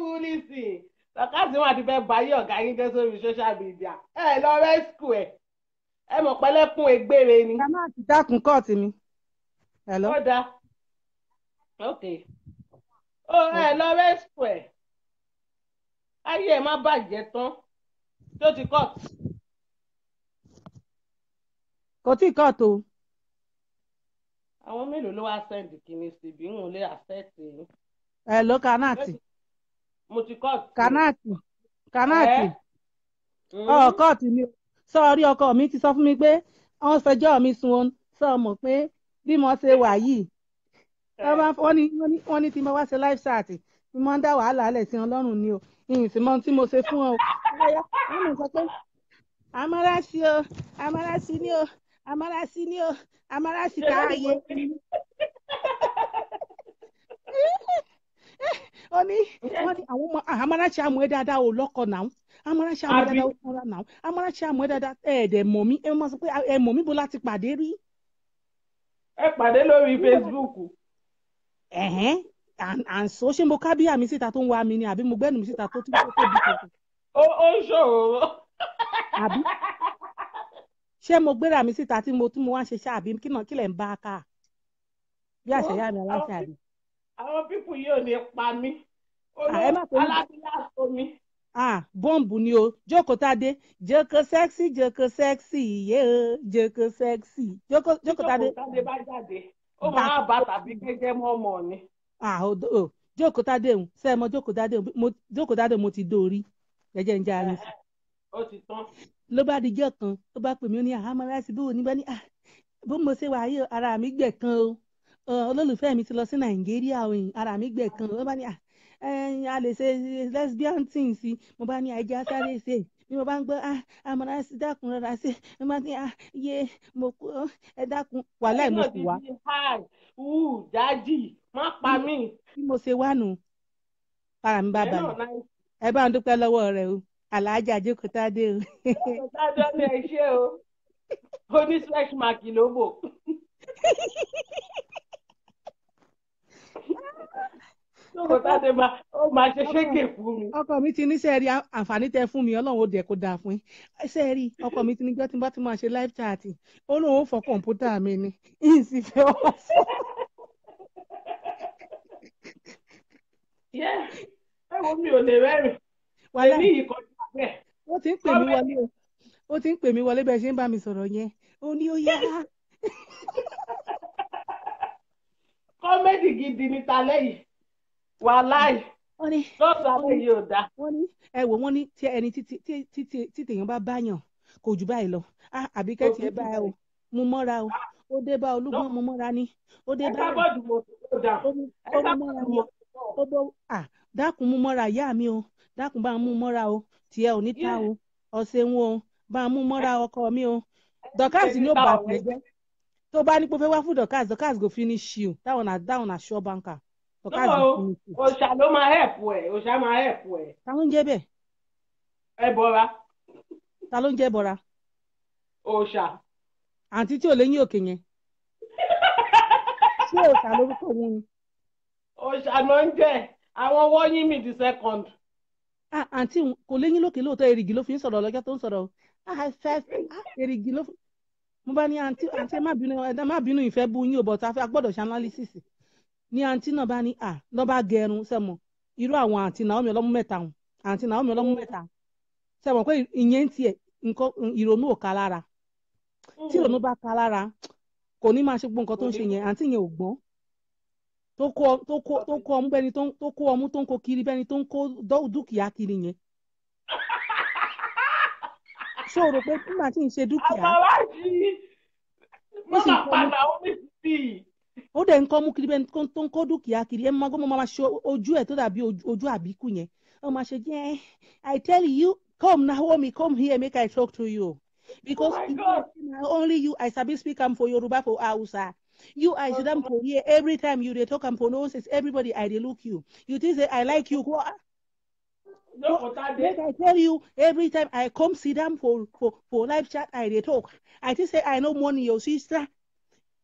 lọ́kàtí wọn àti fẹ́ báyé ọ̀gá yín jẹ́ sórí social media ẹ lọ rẹ́síkù ẹ mọ̀ pẹ́lẹ́kùn ègbére ni. ká má ti dákun kọ́ọ̀tì mi. ó dáa ok ó ẹ lọ rẹ́síkù ayé ẹ má bàjẹ́ tán tó ti kọ́ọ̀tù. kò tí ì kọ́ọ̀tù. àwọn mélòó ló wá sẹ́ǹdì kìíní síbi ń lé àfẹ́ẹ̀tì yín. ẹ ló kanáàtì. mo ti kọ́ọ̀tù. kanáàtì kọ́ọ̀tù mi sọ́ọ́rí ọkọ mi ti sọ fún mi pé wọ́n fẹjọ́ mi sùn wọn sọ mọ̀ pé bí mo ṣe wà yìí wọ́n ní tí mo wá ṣe live chat tí mo ń dá wàhálà alẹ̀ sí wọn lọ́rùn ni o ìyìn sí mọ tí mo ṣe fún ọ wọ́n mọ̀ sọ pé amárásí o amárásí ni o amárásí ni o amárásí káàyè wọ́n ní àwọn ọmọ amárásí àmọ́ ẹ dáadáa ò lọ́kọ̀ náà amárásí àmọ́ ẹ dáadáa ò kọ́ra náà amárásí àmọ́ ẹ dáadáa ẹ̀ẹ́dẹ̀ mọ̀ mí ẹ máa sọ pé ẹ mọ̀ mí bó láti pàdé rí. ẹ pàdé lórí Facebook. à ń sọ ṣé mo kábíyà mi síta tó ń wá mi ni àbí mo gbẹ́nu mi síta tó tún tó tóbi kankan. ó ń ṣòro. àbí ṣé mo gbéra mi síta tí mo wá ń ṣe ṣáà àbí kí lẹ̀ ń bá a ká bí àṣẹyà mi aláṣẹ àbí. àwọn pípù yìí ò ní pa mí alábíyá omi. bọ́ǹbù ni o jókòó tádé jókòó sẹ́ksì yé o jókòó sẹ́ksì jókòó tádé. jókòó tádé bá jáde ó máa bá tàbí kéjẹ́ mọ́ ọmọ ni. jókòó tádé ń sẹ́ mo jókòó tádé mo ti dóorí jẹ́jẹ́ ń já ní. ó ti tán. ló bá di jọ́ kan ló bá pè mí ó ní àhámọ́lásí bó ní bá ní bó mo ṣe wà yìí ara mi gbẹ̀ kan o olólùfẹ́ mi ti lọ sí nàìjíríà o ara mi gbẹ̀ kan o ló bá ní a lè ṣe lesbian thing sí mo bá ní ajá sáré ṣe bí mo bá ń gbọ́ amọ̀lásí dákun rọra ṣe mo bá ní iye mo kú ẹ dákun wàhálà ẹ̀ mo sì wá. dájì má pa mí. bí mo ṣe wá nù para mi bá balẹ̀ ẹ bá ń dúpẹ́ lọ́wọ́ rẹ o aláàjà jókòó tádé o. jókòó tádé ni ẹ ṣe o oní stretch mark ló bò. jókòó tádé ó máa ṣe ṣége fún mi. ọkọ mi ti ní sẹ́ẹ̀rí àǹfààní tẹ fún mi ọlọ́run ó dẹ̀ kó dáa fún yín sẹ́ẹ̀rí ọkọ mi ti ní gbọ́ tí n bá ti máa ṣe live chat ó lóun ó fọ kọ̀ǹpútà mi ni yìí sì fẹ́ wá sọ. ẹ wo mi ò lè rẹ́rìn èmi ìkọjá bẹ́ẹ̀. ó ti ń pè mí wọlé o ó ti ń pè mí wọlé bẹ́ẹ̀ ṣe ń bá mi sọ̀rọ̀ yẹn ó ní ó yá. kọ́mẹ́dì gidi ni talẹ́ yìí wàláì lọ́sàn-án yìí ò dáa. wọ́n ní ẹ wò wọ́n ní tí ẹni tí tèèyàn bá báyàn kò jù báyìí lọ àbí kẹ́tì ẹ bá ẹ o mú mọ́ra o ó dé bá olúgbọ́n mú mọ́ra ni ó dé bá bọ́ọ̀dù mo tó dà ó mú mọ́ra ni ó bọ́ dákun mú mọ́ra ìyá mi o dákun bá mú mọ́ra o tiẹ̀ ò ní ta o ọ̀sẹ̀ ń wo bá mú mọ́ra ọkọ mi o dọ́kàsì ni ó bà tẹ̀ jẹ́ tó bá ní pé fẹ́ wá fún dọ́kàsì go finish you dáhùn na sure banker dọ́kàsì go finish you. òòṣà ló máa help ẹ̀ òòṣà máa help ẹ̀. ta ló ń jẹ́ bẹ́ẹ̀. ẹ bọra. ta ló ń jẹ́ bọra. òòṣà. àǹtí tí ò léyìn òkè yẹn ṣé òòṣà lórúkọ wọn ni. òòṣà ló ń jẹ́ àwọn wọ́nyí mi the second. àǹtí kò léyìn lókè lóòótọ́ èrìgì ló fi ń sọ̀rọ̀ lọ́jọ́ tó ń sọ̀rọ̀ èrìgì ló mo bá ní àǹtí ẹ má bínú ìfẹ́ bu yín o but a gbọ́dọ̀ ṣe analysis ní àǹtí náà bá ní lọ́ bá gẹrun sẹ́mọ̀ irú àwọn àǹtí Naomi ọlọ́mú mẹ́ta sẹ́mọ̀ pé ìyẹn ń tiẹ̀ nǹkan ìrònú ò ká lára tí ìrònú bá ká lára kò ní máa ṣe gbogbo nǹkan tó ń ṣe yẹn àǹtí yẹn ò gbọ́n tó kó ọmú bẹ́ni tó kó ọmú tó ń kó kiri bẹ́ni tó ń kó dúkìá kiri yẹn ṣó o rò pé nígbà tí ń ṣe dúkìá ó dẹ̀ ń kọ́ mú kiri bẹ́ni tó ń kó dúkìá kiri ẹ máa gbọ́ máa ṣe ojú ẹ̀ tó dàbí ojú àbíkú yẹn ó máa ṣe jẹ́ I tell you come Naomi come here make I talk to you because only you I sabi speak am for Yoruba for Hausa. You I sit down for here every time you dey talk am for nonsense everybody I dey look you think say I like you make I tell you every time I come sit down for live chat I dey talk I think say I no money your sister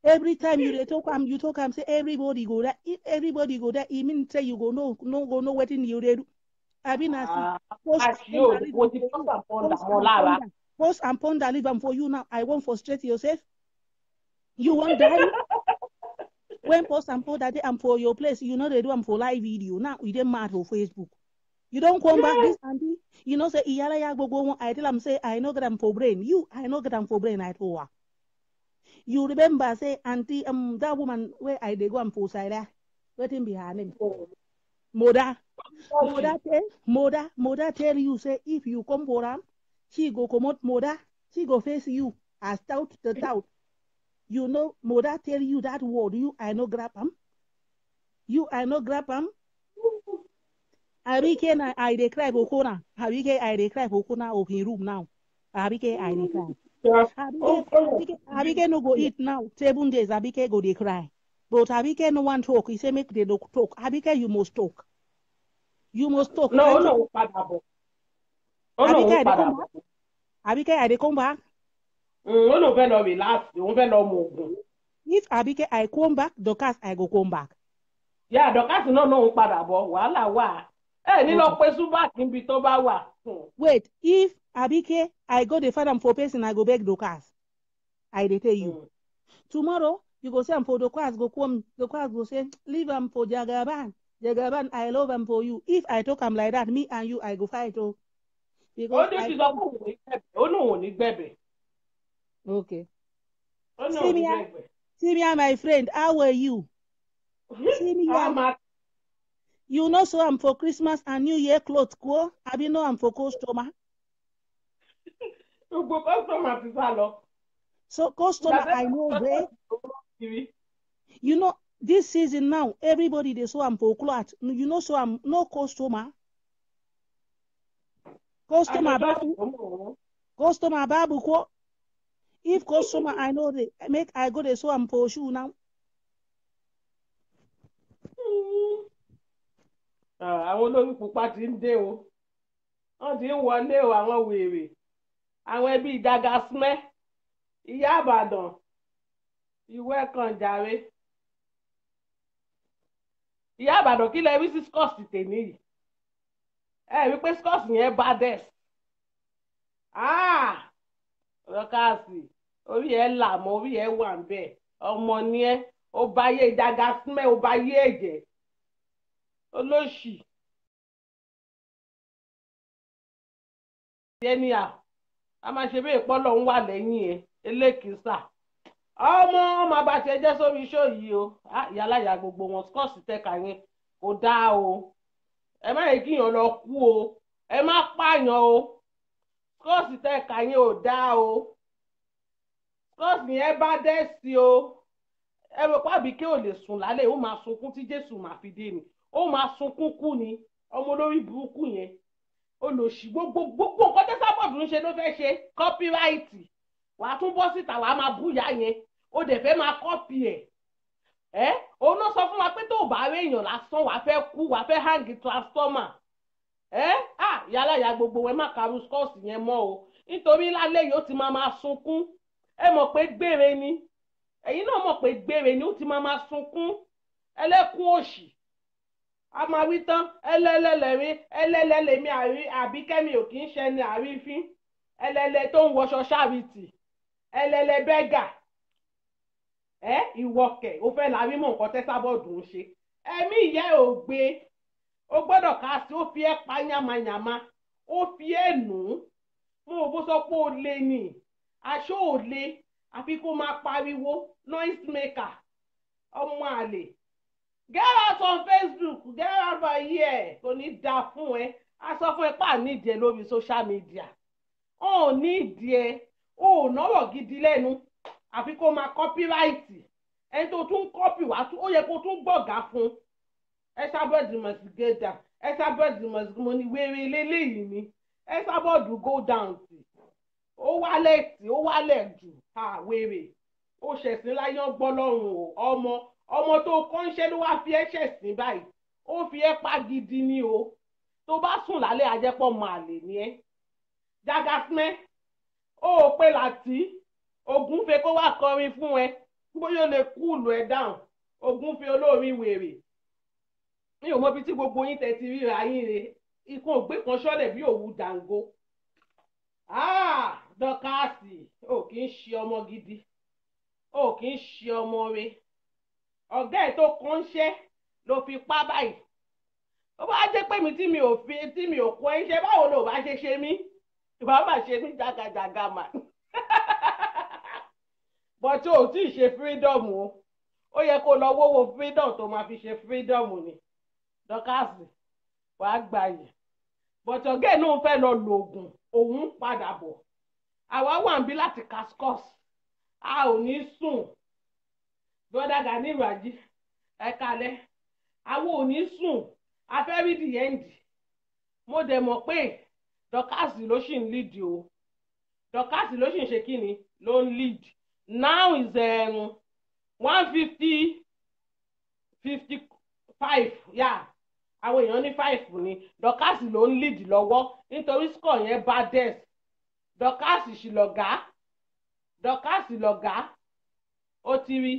every time you dey talk am say everybody go there if everybody go there e mean say you go know wetin you dey do abi na post and ponder leave am for you now I wan frustrate yourself you wan die when post and ponder dey am for your place you no dey do am for live video now you dey mad for Facebook you don come back this aunty you know say iyalaya gbogbo wọn I tell am say I no get am for brain I no get am for brain at all you remember say aunty that woman wey I dey go am for side wetin be her name Moda tell you say if you come for am she go comot Moda she go face you as tout the tout you know Moda tell you that word you I no grab am Abike na I dey cry for corner Abike I dey cry for corner of him room now Abike I dey cry Abike no go eat now 7 days Abike go dey cry but Abike no wan talk he say make they no talk Abike you must talk no padà bọ̀ Abike I dey come back ó lọ fẹ́ lọ relax òun fẹ́ lọ mu oògùn if Abike I come back Dorcas I go come back yà Dorcas náà òun padà bọ̀ wàhálà wà ẹ ní lọ pé Subak níbi tó bá wà. Wait if Abike I go dey find am for person I go beg Dorcas I dey tell you tomorrow you go say am for Dorcas go come Dorcas go say leave am for Jagaban I love am for you if I talk am like that me and you I go fight o. ó ní ti sọ fún òun ní òun ní gbẹ̀bẹ̀. Okay. ó ní òun ní gbẹ̀bẹ̀. Simia my friend how are you? Simia you know so am for Christmas and New Year cloth ko abi know am for customer. gbogbo customer ti sá lọ. So customer I know say you know this season now everybody dey sew am for cloth you know so am no customer babu ko if customer I know dey make I go dey sew am for shoe now. àwọn olórí pupa ti ń dé o wọ́n ti ń wọlé o àwọn wèrè àwọn ẹbí Dagasmẹ Ìyá Ìbàdàn ìwé kan jàre Ìyá Ìbàdàn kí lẹ rí sí scott tèmi yìí ẹ rí pé scott yẹn bá dẹ̀ rọ́kàsì orí ẹ̀ là mọ́ orí ẹ̀ wà ń bẹ̀ ọmọ ni ẹ ó bá yé Dagasmẹ ó bá yé ẹ̀jẹ̀ olóṣì ẹni a máa ṣe bẹ́ẹ̀ pọ́lọ́ ń wà lẹ́yìn ẹ elékìísà ọmọ àbàṣẹ jẹ́ sórí iṣẹ́ yìí o yálàyà gbogbo wọn scott tẹ́ka yẹn kò dáa o ẹ má yẹ kíyàn lọ kú o ẹ má pààyàn o scott tẹ́ka yẹn ò dáa o scott yẹn bá dẹ́ sí o ẹ rò pàbí kí o lè sùn lálẹ́ ó máa sunkún tí Jésù máa fi dé ni ó máa sunkún kú ni ọmọ olórí burúkú yẹn olòṣì gbogbo nǹkan tẹ́ Sábọ̀dù ń ṣe ló fẹ́ ṣe kọ́píráìtì wàá tún bọ́ síta wàá máa búyà yẹn ó dẹ̀ fẹ́ máa kọ́pì ẹ̀ òun náà sọ fún wa pé tó o bá rí èèyàn lásán wàá fẹ́ kú wàá fẹ́ hangi transformer yálà ya gbogbo ẹ má karu scott yẹn mọ́ o nítorí lálẹ́ yìí ó ti máa sunkún ẹ mọ̀ pé gbére ni ẹ̀yin náà mọ̀ pé gbére ni ó ti máa sunkún ẹlẹ́kún òṣì a máa wí tán ẹlẹ́lẹ́lẹ́mí àbíkẹ́mi ò kì í ṣe ni àrífín ẹlẹ́lẹ́ tó ń wọṣọ ṣáàrìtì ẹlẹ́lẹ́ bẹ́gà ìwọ̀kẹ̀ ó fẹ́ lárí mọ̀ nǹkan tẹ́ Sábọ̀dù ń ṣe ẹ̀mí ìyá ẹ̀ ò gbé ó gbọ́dọ̀ ká sí ó fi ẹ́ pa yàmàyàmà ó fi ẹ́ nù mo ò bó sọ pé ó lé ní aṣọ ò lé àfi kó máa pariwo noise maker ọmọ àlè. Get out on Facebook, get out by here, kò ní da fún ẹ. A sọ fún ẹ pé nídìí ẹ lórí social media. Ó nídìí ẹ, ó nọ́rọ̀ gidi lẹ́nu, àfi kó máa copyright. Ẹni tó tún copy wá, ó yẹ kó tún gbọ̀gá fún. Esabod must get down. Esabod must mo ní wéré eléyìí ni. Esabod go down sí. Ó wálẹ̀ jù, wéré. Ó ṣẹ̀sìn láyọ̀ gbọ́ lọ́rùn o, ọmọ tó kọ́ ń ṣe ló wá fi ẹ̀ṣẹ̀ sí báyìí ó fi ẹ́ pa gidi ni o tó bá sùn lálẹ́ ajẹ́pọ̀ máa lè ní ẹ́ Jagasmẹ́ ó pé láti Ògúnfe kó wá kọrin fún ẹ bóyá ó lè kúùlù ẹ dáhùn Ògúnfe olórin wèrè mi ò mọ ibi tí gbogbo yín tẹ́ ti ríra yín re ikùn ògbé kan ṣọ́lẹ̀ bí òwú dàngó dọ́kàsì ò kì í ṣe ọmọ gidi ò kì í ṣe ọmọ re ọ̀gá ẹ̀ tó kàn ń ṣe ló fi pa báyìí ó bá jẹ́ pé mi tí mi ò kọ́ ẹ́ ṣe báwo ló bá ṣe mí ìbá bá ṣe mí jàgàjàgà mà bọ́tí ò tí ì ṣe freedom o ó yẹ kó lọ wọ́wọ́ freedom tó máa fi ṣe freedom ni dọ́kàsì wàá gbà yìí bọ́tí ọ̀gá ẹ̀ náà fẹ́ lọ lo oògùn òun padà bọ̀ àwa wà ń bí láti cascos a ò ní sùn broda Gani Raji ẹ kalẹ̀ àwọn ò ní sùn afẹ́rí the end mo dẹ̀ mọ̀ pé dọ́kàsì ló ṣì ń lead o dọ́kàsì ló ṣì ń ṣe kí ni ló ń lead now is 155 yà àwọn èèyàn ní 5 ni dọ́kàsì ló ń lead lọ́wọ́ nítorí score yẹn bá dẹ̀ dọ́kàsì sì lọ̀gá ó ti rí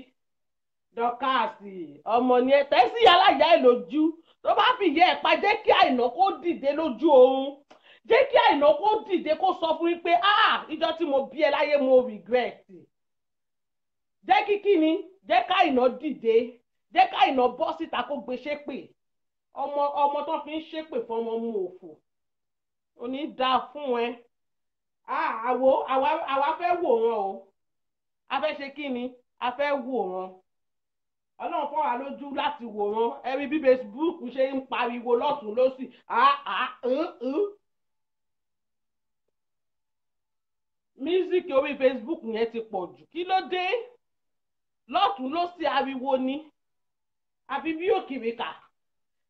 dọ́kàsì ọmọ ni ẹ tẹ́sí alájà ẹ lójú tó bá fi yẹ ẹ pa jẹ́ kí Àìná kó dìde lójú oorun jẹ́ kí Àìná kó dìde kó sọ fún mi pé ìjọ tí mo bí ẹ láyé mo regret jẹ́ kí kíni jẹ́ ká Àìná dìde jẹ́ ká Àìná bọ́ síta kó gbé ṣépè ọmọ tó fi ń ṣépè fọmọ mu òfò òní dáa fún ẹ àwa fẹ́ wòran o a fẹ́ ṣe kíni a fẹ́ wòran ọlọ́run fọ́ wa lójú láti wòran ẹ̀rí bí Facebook ṣe ń pariwo lọ́tún lọ́sì mísíkì orí Facebook yẹn ti pọ̀ jù kí ló dé lọ́tún lọ́sì ariwo ni àfi bí òkìrìkà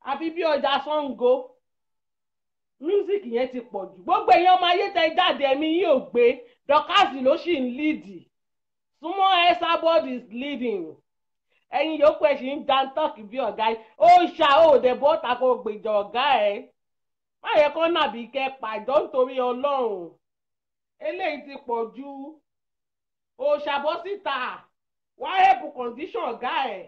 àfi bí ọjà Ṣàngó mísíkì yẹn ti pọ̀ jù gbogbo èèyàn ọmọ ayé tẹ jáde ẹ̀mí yìí ò gbé dọ́kàsì ló sì ń líìdì súnmọ́ Esabod is leading ẹ̀yin yòókù ẹ̀ sì ń jantọ́ọ̀kì bí ọ̀gá ẹ̀ ó ṣá òde bọ́ta kó gbèjà ọ̀gá ẹ̀ má yẹ kó nàbí kẹ́ pàjọ́ nítorí Ọlọ́run eléyìí ti pọ̀ ju òṣàbọ̀ síta wá help condition ọ̀gá ẹ̀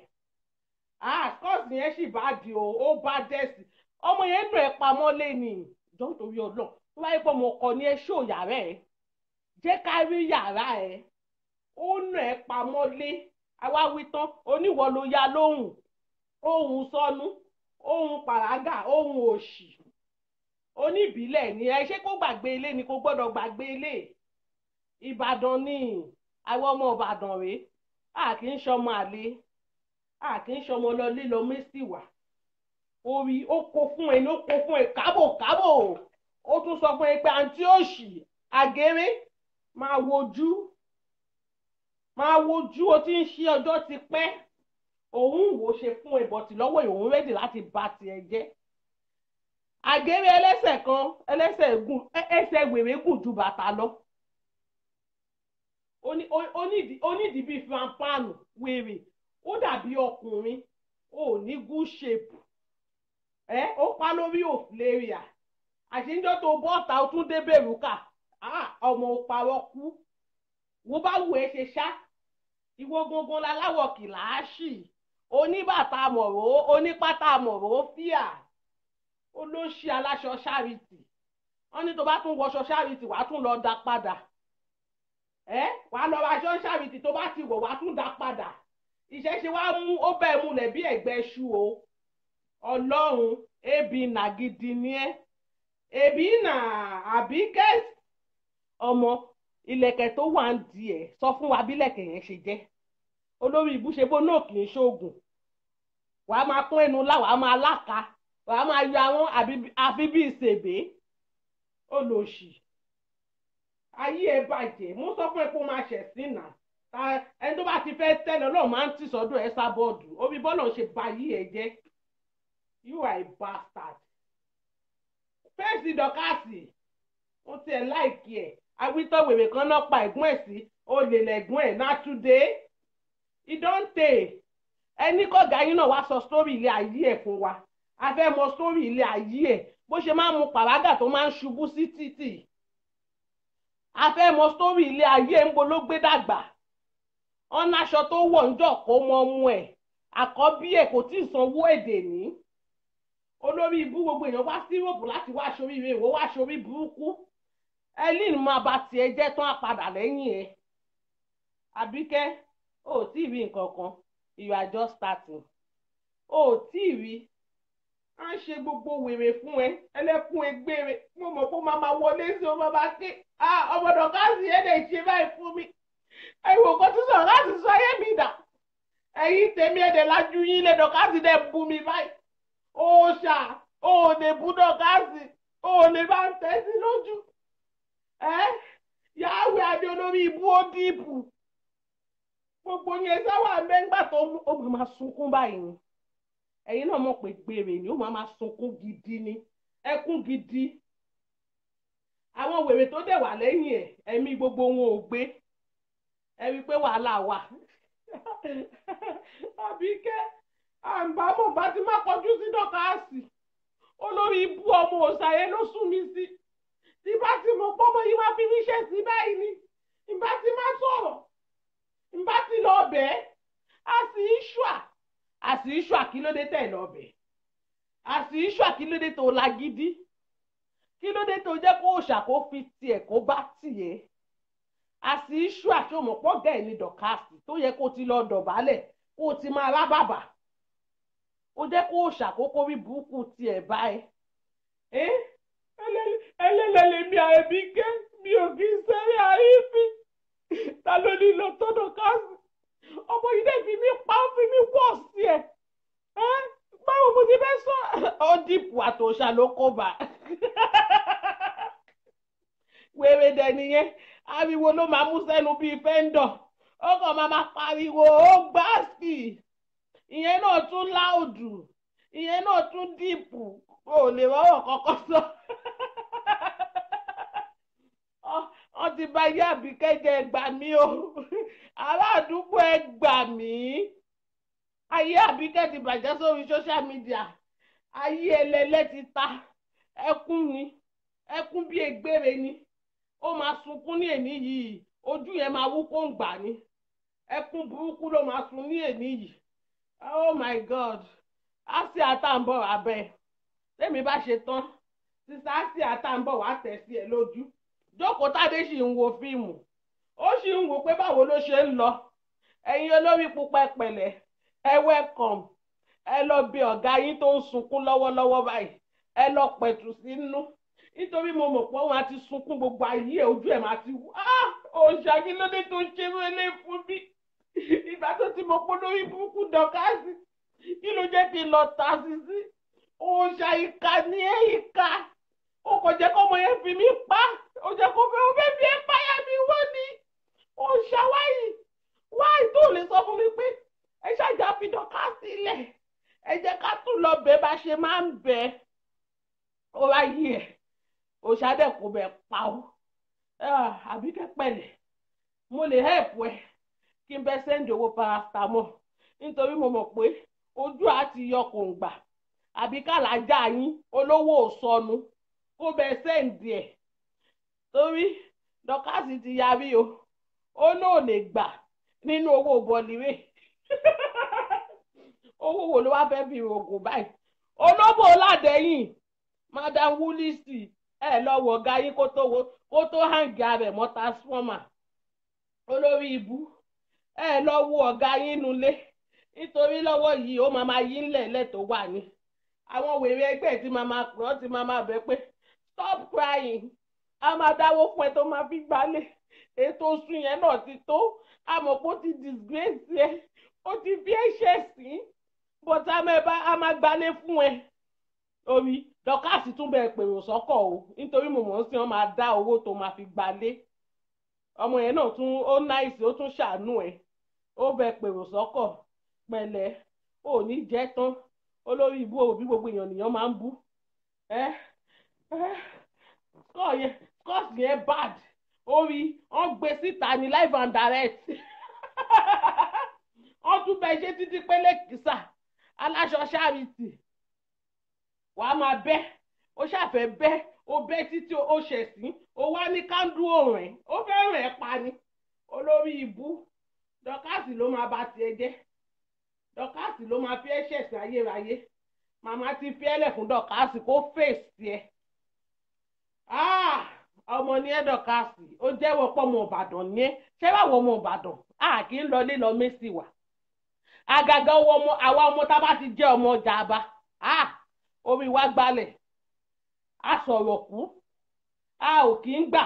scott yẹn sì bá di ó bá dẹ́sì ọmọ yẹn nù ẹ̀ pamọ́ lé ní ìjọ́ nítorí Ọlọ́run tó wáyé pé ọmọ ọkọ ní ẹ ṣó yàrá ẹ̀ jẹ́ ká rí yàrá ẹ̀ ó nù ẹ̀ pamọ́ lé àwa wí tán oníwọ̀ ló ya lóhùn ohun sọnù ohun pàrágà ohun òṣì oníbílẹ̀ ni ẹ ṣé kó gbàgbé ilé ni kó gbọ́dọ̀ gbàgbé ilé Ìbàdàn ni àwọn ọmọ Ìbàdàn rèé kì í ṣọmọ àlè kì í ṣọmọ lọ lílọ mẹ́sì wá orí ó kó fún ẹ ní ó kó fún ẹ kábò ó tún sọ fún ẹ pé àǹtí òṣì àgéré máa wojú o ti ń ṣe ọjọ́ ti pẹ́ òun wò ṣe fún ìbọ̀tì lọ́wọ́ ìhòòhùn rẹ́dì láti bá tiẹ̀ jẹ́ àgéré ẹlẹ́sẹ̀ kan ẹsẹ̀ wèrè gùn ju bàtà lọ onídìí bíi fanpáànù wèrè ó dàbí ọkùnrin ó ní good shape ó pa lórí òfìlẹ́rìà àṣeyíjọ́ tó bọ́ọ̀tà ó tún dé bẹ̀rùkà ọmọ òparọ́ kú wo bá wù ẹ́ ṣe ṣá ìwọ gangan láláwọ̀ kìláàṣì oníbàtà mọ̀rọ̀ onípátá mọ̀rọ̀ fíà olóṣì aláṣọ ṣáàrìtì wọ́n ní tó bá tún wọṣọ ṣáàrìtì wàá tún lọ dá padà wàá lọ aṣọ ṣáàrìtì tó bá ti wọ̀ wàá tún dá padà ìṣẹ̀ṣe wàá mú ó bẹ́ẹ̀ múlẹ̀ bí ẹ̀gbẹ́ ṣu o ọlọ́run ebi nà gidi ni ẹ́ ebi nà àbíkẹ́ ọmọ ìlẹ̀kẹ̀ tó wà ń di ẹ̀ sọ fún wa bí ìlẹ̀kẹ̀ yẹn ṣe jẹ́ olórí ìbú ṣe bó náà kì í ṣoògùn wàá máa kún ẹnu lá wàá máa láka wàá máa yọ àwọn àfi bí ìṣèbé olóṣì ayé ẹ bàjẹ́ mo sọ fún ẹ kó máa ṣẹ̀ sí nà ẹni tó bá ti fẹ́ tẹ́lẹ̀ ọlọ́run máa ń tì sọ́dọ̀ ẹ sábọ́ọ̀dù omi bọ́ọ̀lù ṣe ba ayé ẹ jẹ́ you are a bastard fẹ́ẹ̀sì dọ́kàsì ó tiẹ̀ láìkí ẹ̀ awítọ́ wèrè kan náà pa ẹ̀gbọ́n ẹ̀ sí olè lẹ̀gbọ́n ẹ̀ náà today ìdọ́ǹtè ẹni kọ́gà yín náà wá sọ sórí ilé ayé ẹ̀ fún wa a fẹ́ mọ sórí ilé ayé ẹ̀ bó ṣe máa ń mu pàrágà tó máa ń ṣubú sí títì a fẹ́ mọ sórí ilé ayé ẹ̀ ń bo ló gbé dàgbà ọ̀nà aṣọ tó wọ̀ ń jọ kó mọ ọmọ ẹ̀ àkọ́bí ẹ̀ kò tí ì sanwó èdè ní olórí ibú gbogbo èèyàn wá sí Europe láti wá aṣorí ìwé ìwọ wá aṣorí burúkú ẹlín máa bá tiẹ̀ jẹ́ tán àpadà lẹ́yìn ẹ̀ Àbíkẹ́ ò tí ì rí nǹkan kan you are just starting ò tí ì rí à ń ṣe gbogbo wèrè fún ẹ ẹlẹ́kùn egbére mo mọ̀ pé màmá wọlé sí ọmọ bá ké ọmọdé káàsì ẹ̀ lè ṣe báyìí fún mi ẹ̀wò kan tó sọ̀rọ̀ láti sọ ayé mi dà ẹ̀yìn tèmi ẹ̀dẹ̀ lajú yín lé dọ̀kásì dẹ̀ bú mi báyìí òòṣà òòlè bú dọ̀kásì òòlè bá ń tẹ́ sí lójú yàwé adé olórí ibú ó dìbò gbogbo yẹn sáwà mẹ́ngbà tó ó máa sunkún báyìí ni ẹ̀yin náà mọ̀ pé gbèrè ni ó máa sunkún gidi ni ẹkún gidi àwọn wèrè tó dẹ̀ wà lẹ́yìn ẹ̀ ẹ̀mí gbogbo wọn ò gbé ẹ rí i pé wàhálà wà Àbíkẹ́ àǹbámọ̀ bá ti má kọjú sí dọ́kàásì olórí ibú ọmọ òṣàyẹ ló sún mi sí tí bá ti mọ̀ pọ́mọ yìí wá fi níṣẹ́ sí báyìí ni ìbá ti má sọ̀rọ̀ ìbá ti lọ bẹ́ẹ̀ àsì ìṣùà kí ló dé tẹ̀ lọ bẹ́ẹ̀ àsì ìṣùà kí ló dé tó lágídí kí ló dé tó jẹ́ kó òòṣà kó fi tiẹ̀ kó bá tiẹ̀ àsì iṣu àti òmùpọ̀gà ẹ̀ ní dọ̀kásì tó yẹ kó ti lọ dọ̀bálẹ̀ kó ti máa rábàbà ó jẹ́ kó ṣàkókò rí burúkú tiẹ̀ báyìí ẹlẹ́lẹ́lẹ́ mi Àbíkẹ́ mi ò kí ń sẹ́rí àrífí ta ló ní lọ tó dọ̀kásì ọmọ yìí dẹ̀ fi mí pa ó fi mí wọ̀ sí ẹ̀ báwo mo ti fẹ́ sọ ó dìpù àtòṣà ló kó bá wèrè dẹ̀ nìyẹn ariwo ló máa mú sẹ́nu bíi fẹ́ńdọ̀ ó kàn máa pariwo ó gbáàsì ìyẹn náà tún láòdù ìyẹn náà tún dìpù ó lè rọrọ̀ kọ́kọ́ sọ wọ́n ti bá yé Àbíkẹ́ jẹ́ ẹ gbà mí o ará àdúgbò ẹ gbà mí ayé Àbíkẹ́ ti bàjẹ́ sórí social media ayé ẹlẹ́lẹ́ ti ta ẹkún ni ẹkún bí egbére ni ó máa sunkún ní èní yìí ojú yẹn máa wú kó ń gbà ní ẹkún burúkú ló máa sun ní èní yìí oh my god asi àtàǹbọ̀ abẹ́ tẹ́mi bá ṣe tán sísá asi àtàǹbọ̀ wá tẹ̀ sí ẹ lójú jókòó tádé sì ń wo fíìmù ó sì ń wò pé báwo ló ṣe ń lọ ẹ̀yin olórí pupa pẹ̀lẹ́ ẹ welcome ẹ lọ bí ọ̀gá yín tó ń sunkún lọ́wọ́lọ́wọ́ báyìí ẹ lọ pẹ̀tù sínú nítorí mo mọ̀ pé wọ́n á ti sunkún gbogbo ayé ojú ẹ̀ máa ti wú òòṣà kí ló dé tó ń ṣe wẹ́lẹ́ fún mi ìgbà tó ti mọ̀ pé lórí burúkú dọ̀kásì kí ló jẹ́ kí n lọ ta sí sí òòṣà ìka ní ẹ̀ ìka ó kò jẹ́ kọ́mọ yẹn fi mí pa ó jẹ́ kó fẹ́ fi ẹ̀ páyà mi wọ́n ni òòṣà wáyì tó lè sọ fún mi pé ẹ ṣàjà fi dọ̀kásì lẹ̀ ẹ jẹ́ ká tún lọ bẹ́ẹ̀ bá ṣe máa ń bẹ́ẹ̀ ó ráyè ẹ̀ òṣàdẹ̀kùn bẹ̀ pa ó Àbíkẹ́ pẹ̀lẹ́ mo lè help ẹ kí n bẹ sẹ́ndì owó paracetamol nítorí mo mọ̀ pé ojú àti yọ kò ń gbà àbí kàlájà yín olówó òsọnù kó bẹ sẹ́ndì ẹ̀ torí dọ́kásì ti yarí o ó náà lè gbà nínú owó bọ̀lìwé owó wo ló wá fẹ́ fi rògùn báyìí olóbò ládẹ́yìn madam wúlísì ẹ lọ wọ ọ̀gá yín kó tó hàǹgì rẹ̀ mọ́ transformer olórí ibú ẹ lọ wo ọ̀gá yín nulẹ̀ nítorí lọ́wọ́ yìí ó máa yí ńlẹ̀ẹ́lẹ̀ tó wà ní àwọn wèrè ẹgbẹ́ tí máa pè ọ́ ti máa bẹ̀ pé stop crying a máa dáwó fún ẹ tó máa fi gbálẹ̀ ètò oṣù yẹn náà ti tó àmọ́ pé ó ti disgrace ẹ ó ti fi ẹ̀ṣẹ̀ sí but a máa gbálẹ̀ fún ẹ orí dọ́kàsì tún bẹ̀ pèrò sọ́kọ̀ o nítorí mo mọ̀ ń sìn wọ́n máa dá owó tó máa fi gbálẹ̀ ọmọ yẹn náà tún ó náìsì ó tún ṣàánú ẹ ó bẹ̀ pèrò sọ́kọ̀ pẹ̀lẹ́ ò ní jẹ́ tán olórí ibú òbí gbogbo èèyàn nìyẹn máa ń bú scott yẹn bad orí wọ́n gbé síta ní live and direct wọ́n tún bẹ ṣe títí pélé kìsà aláṣọ ṣáàrìtì wàá máa bẹ́ ó ṣàfẹ́ bẹ́ ó bẹ́ títí ó ṣẹ̀sín ó wá ní kándú òrìn ó fẹ́ rìn ẹ́ pa ni olórí ibú dọ́kàsì ló máa bá tiẹ̀ jẹ́ dọ́kàsì ló máa fi ẹ́ ṣẹ̀sín ayérayé màmá ti fi ẹ́lẹ̀ fún dọ́kàsì kó fèsì ẹ̀ ọmọ ní ẹ́ dọ́kàsì ó jẹ́wọ́ pọ̀ ọmọ Ìbàdàn ní ẹ́ ṣé wàá wọ ọmọ Ìbàdàn kì í lọlé lọ mẹ́sì wá àgàgà àwa ọmọ tá a bá ti jẹ́ ọmọ Jàbá orí wa gbalẹ̀ a sọ̀rọ̀ kú a ò kì í gbà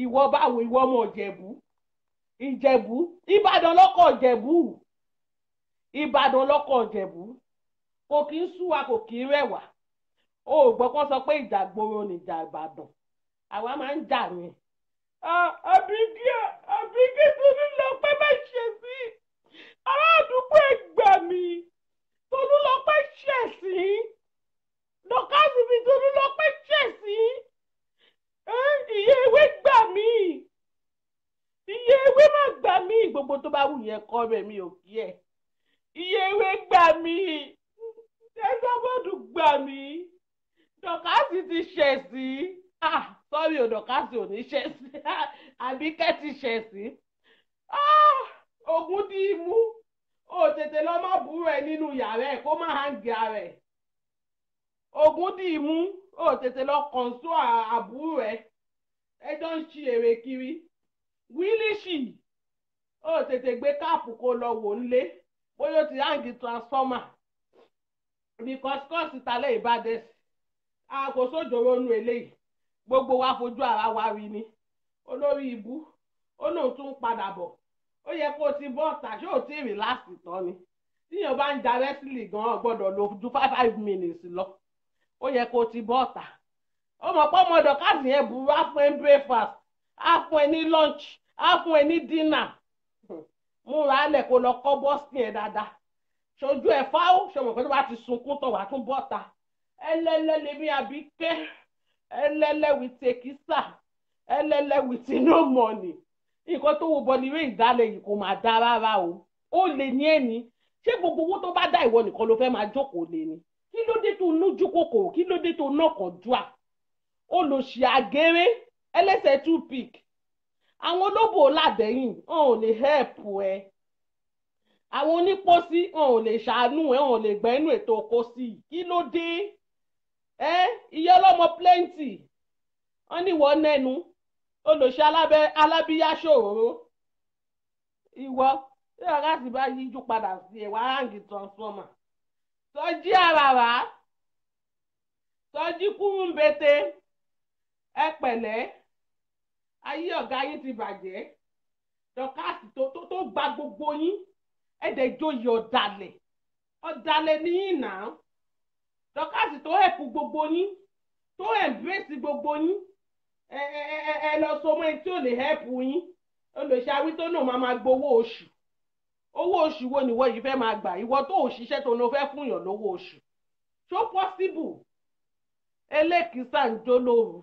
ìwọ báwo ìwọ ọmọ Ìjẹ̀bú Ìbàdàn lọ́kọ̀ Ìjẹ̀bú Ìbàdàn lọ́kọ̀ Ìjẹ̀bú kò kì í sú wa kò kì í rẹwà o ò gbọ́ kán sọ pé ìjà gbòòrò nìjà Ìbàdàn àwa máa ń jà ní. àbíkí Tolú lọ pẹ́ bá ṣe sí ará àdúgbò ẹgbà mi Tolú lọ pẹ́ ṣẹ̀ sí dọ́kàsì mi Tolú lọ pẹ́ ṣẹ̀ sí iye ewé gbà mí iye ewé má gbà mí gbogbo tó bá wù yẹn kọ́ rẹ̀ mi ò kí ẹ̀ iye ewé gbà mí ẹ̀sọ́bọ̀dù gbà mí dọ́kàsì ti ṣẹ̀ sí sọ́rí o dọ́kàsì ò ní ṣẹ̀ sí àbíkẹ́ ti ṣẹ̀ sí ogun di imú ó tètè lọ má búrò ẹ nínú yàrá ẹ kó má hàǹgì ara ẹ ogun di imú ó tètè lọ kọ̀ǹsó àbúrò ẹ ẹjọ́ ń ṣi èrè kiri wílíṣì ó tètè gbé káàpù kó lọ wò ńlé bóyá ó ti hàǹgì transformer because kọ́ọ̀sì talẹ̀ ìbàdẹ́sì àkóso òjòrò nu eléyìí gbogbo wa fojú ara wa rí ni olórí ibú ó lóun tún padà bọ̀ ó yẹ kó o ti bọ́ ọ̀tà ṣé ò tí ì rìláàsì tán ni tíyàn bá ń ja rẹ́sìlì gan-an gbọ́dọ̀ lo ju 5 minutes lọ ó yẹ kó o ti bọ́ ọ̀tà ó mọ̀ pé ọmọdé káàdì yẹn burú á fún ẹ ní breakfast á fún ẹ ní lunch á fún ẹ ní dinner múra alẹ̀ kó lọ kọ́ bọ́sì yẹn dáadáa ṣojú ẹ̀ fáwọ́ ṣọmọ pé tó bá ti sunkún tán wàá tún bọ́ ọ̀tà ẹlẹ́lẹ́ lèmi Àbíkẹ́ ẹlẹ́lẹ́ with ekisa ẹlẹ́lẹ́ with no money nǹkan tó wo bọ́ọ̀lì ìdálẹ̀ yìí kò máa dá rárá o ó lè ní ẹni ṣé gbogbo owó tó bá dá ìwọ nìkan ló fẹ́ máa jókòó lé ni kí ló dé tó nújú kòkòrò kí ló dé tó nọkàn dùà olùṣì àgéré ẹlẹ́sẹ̀ toothpick àwọn olóbò ládẹ́yìn wọn ò lè help ẹ àwọn onípòsí wọn ò lè ṣàánú ẹ wọn ò lè gbẹ́ inú ètò oko sí i kí ló dé iye ọlọ́mọ plenty wọn ní ìwọ nẹnu olùṣe alábíyá ṣòro ìwọ tí ọ̀gá sì bá yíjú padà sí ẹ̀wà hangi transformer Sọjí àràrà Sọjí kúrúmbete ẹ pẹ̀lẹ́ ayé ọ̀gá yín ti bàjẹ́ dọ́kàsì tó gba gbogbo yín ẹ̀ẹ́dẹ̀jọyè ọ̀dàlẹ̀ ní yín náà dọ́kàsì tó hẹ̀pù gbogbo yín tó embrace gbogbo yín ẹ lọ so mọ́ ẹni tí ò lè hẹ́pù yín olùṣàwí tó náà máa gbowó oṣù owó oṣù wo nìwọ yìí fẹ́ máa gbà ìwọ tó ò ṣiṣẹ́ tó ní o fẹ́ fún yàn lówó oṣù ṣó possible elékìísà ń jó lóru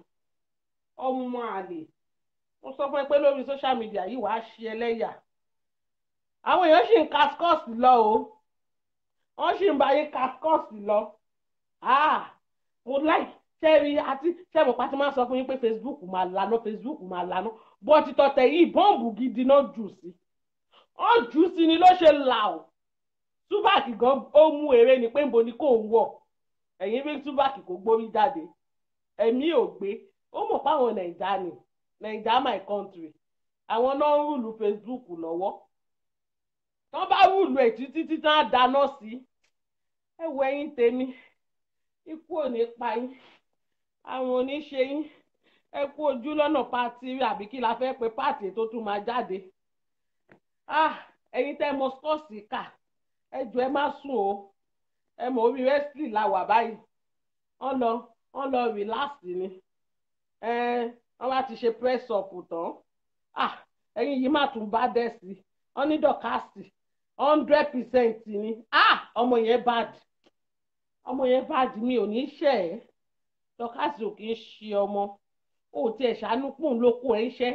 ọmọ àlè mo sọ fún ẹ pé lórí social media yìí wàá ṣe ẹlẹ́yà àwọn èèyàn sì ń kaskọ́ọ̀sì lọ o wọ́n sì ń bá yín kaskọ́ọ̀sì lọ mo láì ṣẹ́rí àti ṣẹ́bù pàtí máa sọ fún yín pé Facebook máa lànà bọ́ títọ́ tẹ̀ yìí bọ́ǹbù gidi náà jù sí wọ́n jù sí ni ló ṣe là ó túbàkì gan ó mú eré ni pé ń bo ni kò ń wọ̀ ẹ̀yìn bí túbàkì kò gbórí jáde ẹ̀mí ò gbé ó mọ̀ páwọn nàìjà ni nàìjà my country àwọn náà ń rúlu Facebook lọ́wọ́ tán bá rúlu ẹ̀ títí tán á dáná sí ẹ wo ẹ̀yin tèmi ikú ò ní pa yín àwọn oníṣe yín ẹ kú ojú lọ́nà pátì àbí kí la fẹ́ pe pátì tó tún máa jáde. Ẹ̀yin tẹ́ mọ skọ́ọ̀sì kà ẹ jọ̀ọ́ ẹ má sùn o, ẹ mọ orí wrestling la wà báyìí, wọ́n lọ relax ni, wọ́n bá ti ṣe press up tán ẹ̀yin yìí má tún bá dẹ̀ sí, wọ́n ní dọ̀kásì 100% ni. Ọmọ yẹn bad mi ò ní ṣe ẹ́, dọ̀kásì ò kì í ṣe ọmọ, ó tiẹ̀ ṣàánú pòun ló kó ẹ ń ṣẹ́,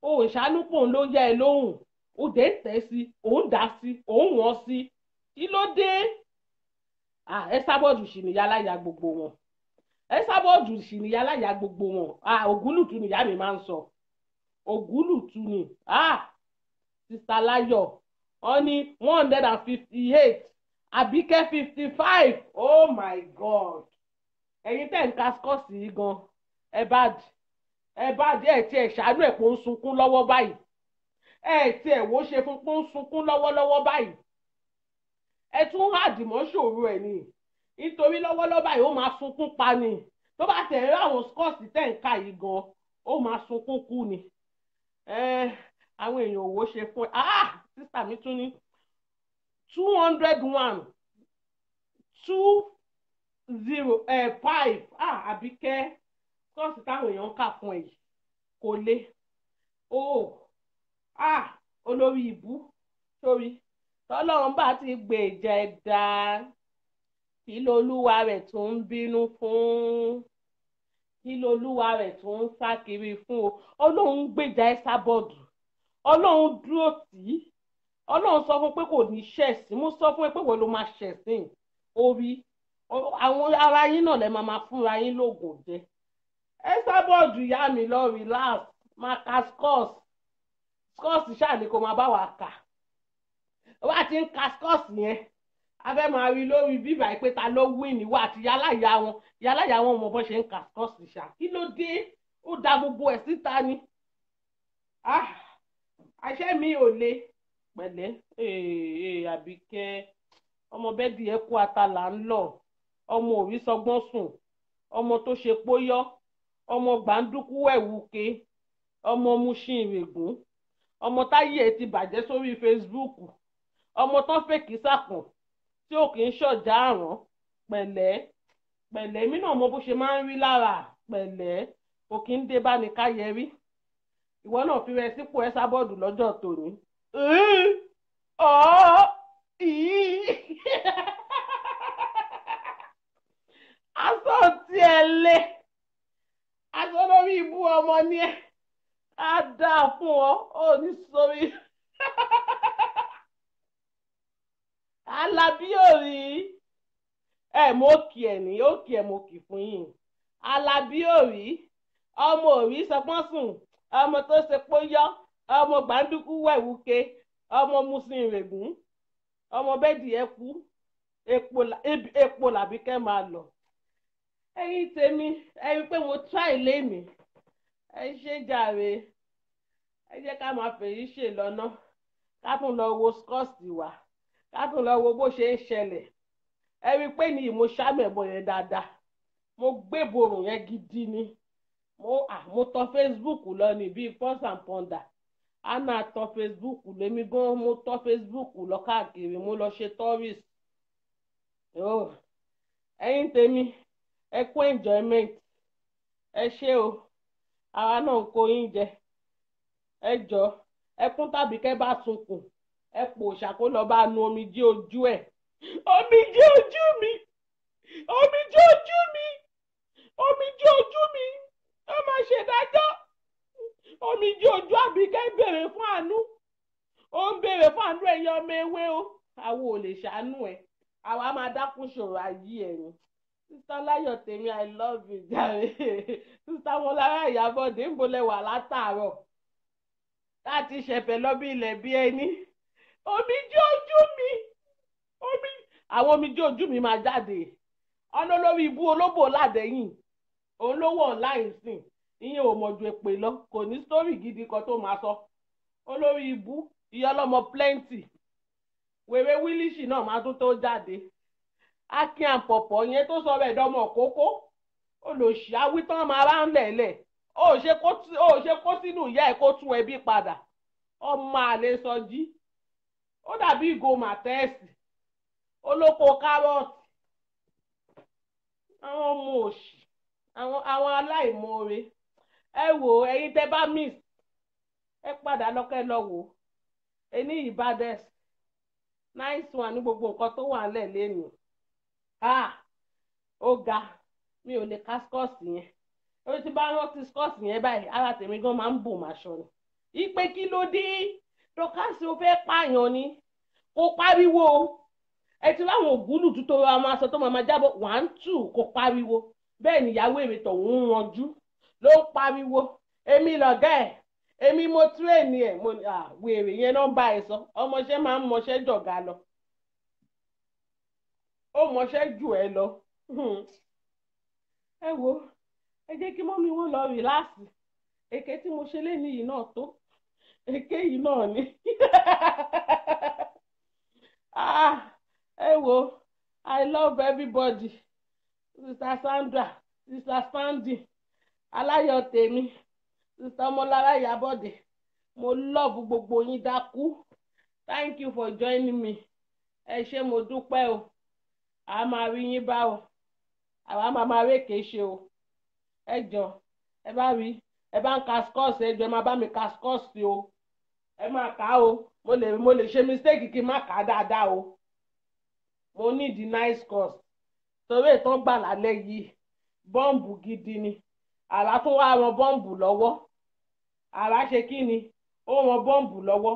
ó ṣàánú pòun ló yẹ ẹ lóhùn, ó dé tẹ̀ sí, òun dá sí, òun wọ́n sí, kí ló dé? Ẹsábọ́ọ̀dù sì níyà láyà gbogbo wọn, Ẹsábọ́ọ̀dù sì níyà láyà gbogbo wọn. Ògúlùtù nìyá mi máa ń sọ, Ògúlùtù ni. Sista Láyọ̀ wọ́n ní 158 Àbíkẹ́ 55. Oh my God, ẹ̀yin tẹ̀ ń ka skọ́ọ̀sì yìí gan ẹ bá díẹ̀ tí ẹ̀ ṣàánú ẹ̀ pé ó ń sunkún lọ́wọ́ báyìí, tí ẹ̀ wò ṣe fún pé ó ń sunkún lọ́wọ́lọ́wọ́ báyìí, ẹ tún hàdìmọ́ ṣòro ẹ̀ ni, nítorí lọ́wọ́lọ́wọ́ báyìí ó máa sunkún pa ni, tó bá tẹ̀ rí àwọn skọ́ọ̀sì tẹ̀ ń ka yìí gan ó máa sunkún kú ni. Àwọn èèyàn òwò ṣe fún sísà mi tún ní 201 205. Àbíkẹ́ skọ́ọ̀sì táwọn èèyàn ń kà fún ẹ yìí kò lé olórí ìbú sórí tọ́lọ́run bá ti gbèjà ẹ̀dá kí lolúwa rẹ̀ tún ń bínú fún, kí lolúwa rẹ̀ tún ń sá kiri fún o. Ọlọ́run gbèjà Ẹsábọ́ọ̀dù, Ọlọ́run dúró tì í, Ọlọ́run sọ fún pé kò ní ṣẹ̀sín, mo sọ fún ẹ pé wọ́n ló máa ṣẹ̀sín orí àwọn ara yín náà lẹ́ máa fúnra yín lóògùn jẹ. Ẹsábọ́ọ̀dù ìyá mi lọ relax, máa ka skọ́ọ̀sì ṣáà ni kò máa bá wa kà, wá ti ń ka skọ́ọ̀sì yẹn abẹ́ máa rí lórí bíbá ìpè ta ló win níwá àti yálàyà wọn mọ bó ṣe ń ka skọ́ọ̀sì ṣá, kí ló dé? Ó da gbogbo ẹ̀ síta ni. Àṣẹ mi ò le pẹ̀lẹ́. Àbíkẹ́ ọmọ bẹ́ẹ̀dì ẹ kú ata là ń lọ, ọmọ òrí sọgbọ́n sùn, ọmọ tó ṣe póyọ́, ọmọ gbàǹdùkú ẹ̀wùké, ọmọ Mushin ìrègùn, ọmọ táyé ẹ ti bàjẹ́ sórí Facebook, ọmọ tán fèkì sàkùn tí ò kì í ṣọ̀já àrán. pẹ̀lẹ́ mí náà mọ bó ṣe máa ń rí lára, pẹ̀lẹ́ kò kí ń dé bá ní káyẹrí. Ìwọ náà fi rẹ sípò Ẹsábọ́ọ̀dù lọ́jọ́ tòní. Aṣọ tí ẹ lé, aṣọ lórí ibú ọmọ ni ẹ, á dáa fún ọ ní sórí. Alábí òrí mo kì ẹ ní, ó kì ẹ mo kì fún yín. Alábí òrí ọmọ òrí sọpọ́n sùn, ọmọ tó ṣe póyọ́, ọmọ gbàǹdùkú wẹ̀wùké, ọmọ Mushin ìrègùn, ọmọ bẹ́ẹ̀dì ẹ kú, epo làbíkẹ́ máa lọ. Ẹ̀yin tèmi ẹ rí pé mo try lémi, ẹ ṣe jàre, ẹ jẹ́ ká máa fèyí ṣe lọ́nà, ká tún lọ wo skọ́ọ̀sì wa, ká tún lọ wo bó ṣe ń ṣẹlẹ̀. Ẹ rí pé ní mo ṣàmẹ̀bọ̀ yẹn dáadáa, mo gbé borùn yẹn gidi ni, mo tọ Facebook lọ ní bíi Pulse and Pounder. Anna tọ Facebook lèmi gan, mo tọ Facebook lọ káàkiri, mo lọ ṣe tourist. Ẹ̀yin tèmi ẹ kú enjoyment, ẹ ṣé o, àwa náà ń kó yín jẹ. Ẹ jọ ẹkún tàbí kẹ́ bá sunkún ẹ pò ṣàkó lọ bá nu omijé ojú ẹ̀. Omijé ojú mi, omijé ojú mi, omijé ojú mi, ó máa ṣèdájọ́. Omijé ojú Àbíkẹ́ béèrè fún àánú, ó ń béèrè fún àánú ẹ̀yin ọmọ ewé o, àwa ò lè ṣàánú ẹ̀, àwa máa dákún ṣòro ayé ẹ̀ ni. Sista Láyọ̀ tèmi, I love you jàre. Sista Mọ́lára Ìyábọ̀dé ń bolẹ̀ wà látàárọ̀ láti ṣẹ̀fẹ̀ lọ bí ilẹ̀ bí ẹni. Omijé ojú mi, àwọn omijé ojú mi máa jáde. Ọ̀nà olórí ibú olóbò ládẹ́yìn, òun ló wọ̀ online sìn, ìyẹn ò mọ̀ ju èpè lọ, kò ní sítórì gidi kan tó máa sọ. Olórí ibú ìyá ọlọ́mọ plenty, wèrè wílíṣì náà máa tún tó jáde. Akin àpọ̀pọ̀ yẹn tó sọ rẹ̀ dọ́mọ kókó, olòṣì awítán máa rá ń lẹ̀lẹ̀, ó ṣe kó sínú ìyá ẹ̀ kó tún ẹbí padà ọmọ àlè Sọjí ó dàbí ìgò màtẹ́ẹ̀sì olóko kárọ̀tì àwọn ọmọ òṣì àwọn aláìmoore ẹ wò ẹ̀yin tẹ́ bá miss ẹ padà lọ́kẹ́ lọ wò ẹni ìbàdẹ́s nice one ní gbogbo nǹkan tó wà nílẹ̀ lẹ́nu ó ga mi ò lè ká skọ́ọ̀sì yẹn orí tí bá rántí skọ́ọ̀sì yẹn báyìí ara tèmi gan máa ń bò máṣọ ni ìpè kí ló dé dọ́kásì ó fẹ́ pààyàn ni kò pariwo ẹ ti láwọn ògúlù tó ra ọmọ aṣọ tó máa jábọ̀ 1 2 kò pariwo bẹ́ẹ̀ níyàwó èrè tọ̀hún ń ranjú ló ń pariwo èmi lọ̀gá ẹ̀ èmi mo tírèènì ẹ̀ mo wèrè yẹn náà bá ẹ sọ ọmọọṣẹ́ máa ń mọṣẹ́ jọ̀gá lọ ó mọṣẹ́ jù ẹ lọ ẹ wo ẹ jẹ́ kí mọ́mí wọn lọ rìláàsì èké tí mo ṣe léni yìí náà tó èké yìí náà ni ẹ wo I love everybody Sister Sandra Sister Sandy aláyọ̀ tèmi Sister ọmọlára Ìyábọ̀dé mo love gbogbo yín dákú thank you for joining me ẹ ṣé mo dúpẹ́ o a máa rí yín bá o àwa máa rékè ṣe o ẹ jọ ẹ bá rí ẹ bá ń ka scores ẹ jọ ẹ máa bá mi ka scores sí o ẹ máa kà á o mo lè ṣe mistake kí n má kà á dáadáa o mo need the nice scores torí ìtàn gbà lálẹ́ yìí bọ́ǹbù gidi ni àrà tún wá ran bọ́ǹbù lọ́wọ́ àrà ṣe kí ni ó ran bọ́ǹbù lọ́wọ́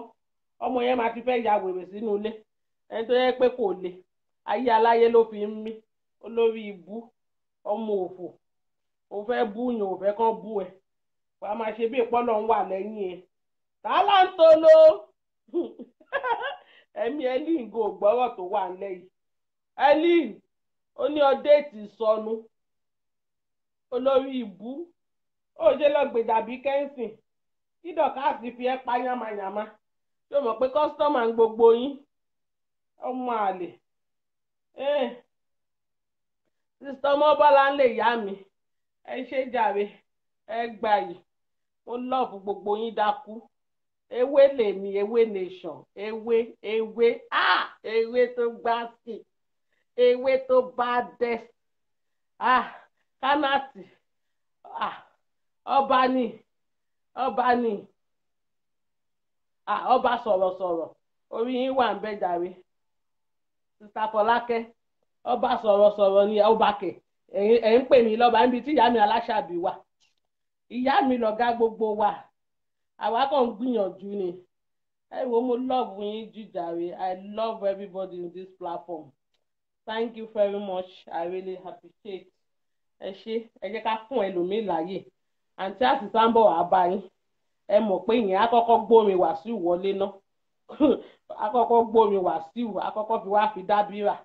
ọmọ yẹn máa ti fẹ́ ya wèrè sínú ilé ẹni tó yẹ pé kò le ayé aláyé ló fi ń mí olórí ibú ọmọ òfò ò fẹ́ bú yàn ò fẹ́ kán bú ẹ wàá máa ṣe bí ìpọ́nlọ̀ ń wà lẹ́yìn ẹ tààlà ń tolo ẹ̀mí ẹlíǹgò gbọ́rọ̀ tó wà nílẹ̀ yìí ẹlíǹ ó ní ọdẹ́ẹ̀tì sọnù olórí ibú ó ṣe lọ gbèdàbí kẹ́ńsìn kí dọ̀kásì fi ẹ́ pa yánmayànmá yóò mọ̀ pé kọ́sítọ́mà ń gbogbo yín ọmọ àlè sista ọmọbọ́lá ń lè yá mi ẹ ṣe jàre ẹ gbà yìí mo lọ́ọ̀fù gbogbo yín dákú ewé lèmi ewé nation ewé tó gbá sí ewé tó bá dẹ́ kánàtì ọba ni ọba sọ̀rọ̀sọ̀rọ̀ orí yín wà ń bẹ jàre sista Fọlákẹ́ ọba sọ̀rọ̀sọ̀rọ̀ ni ọba kẹ̀ ẹ̀ ń pè mí lọ́ba níbi tí ìyá mi aláṣàbí wà ìyá mi lọ̀gá gbogbo wa àwa kàn ń gbìyànjú ni ẹ wo mo love yín jù jàre I love everybody in this platform thank you very much I really appreciate ẹ ṣé ẹ jẹ́ ká fún ẹlòmíì láàyè àǹtí àti sáńbọ̀ wàá bá yín ẹ mọ̀ pé ìyẹn á kọ́kọ́ gbórin Wàsíù wọlé ná á kọ́kọ́ gbórin Wàsíù á kọ́kọ́ fi wá fi dábìrà.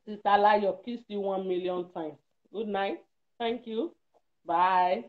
Sister Layo, kiss you 1 million times. Good night. Thank you. Bye.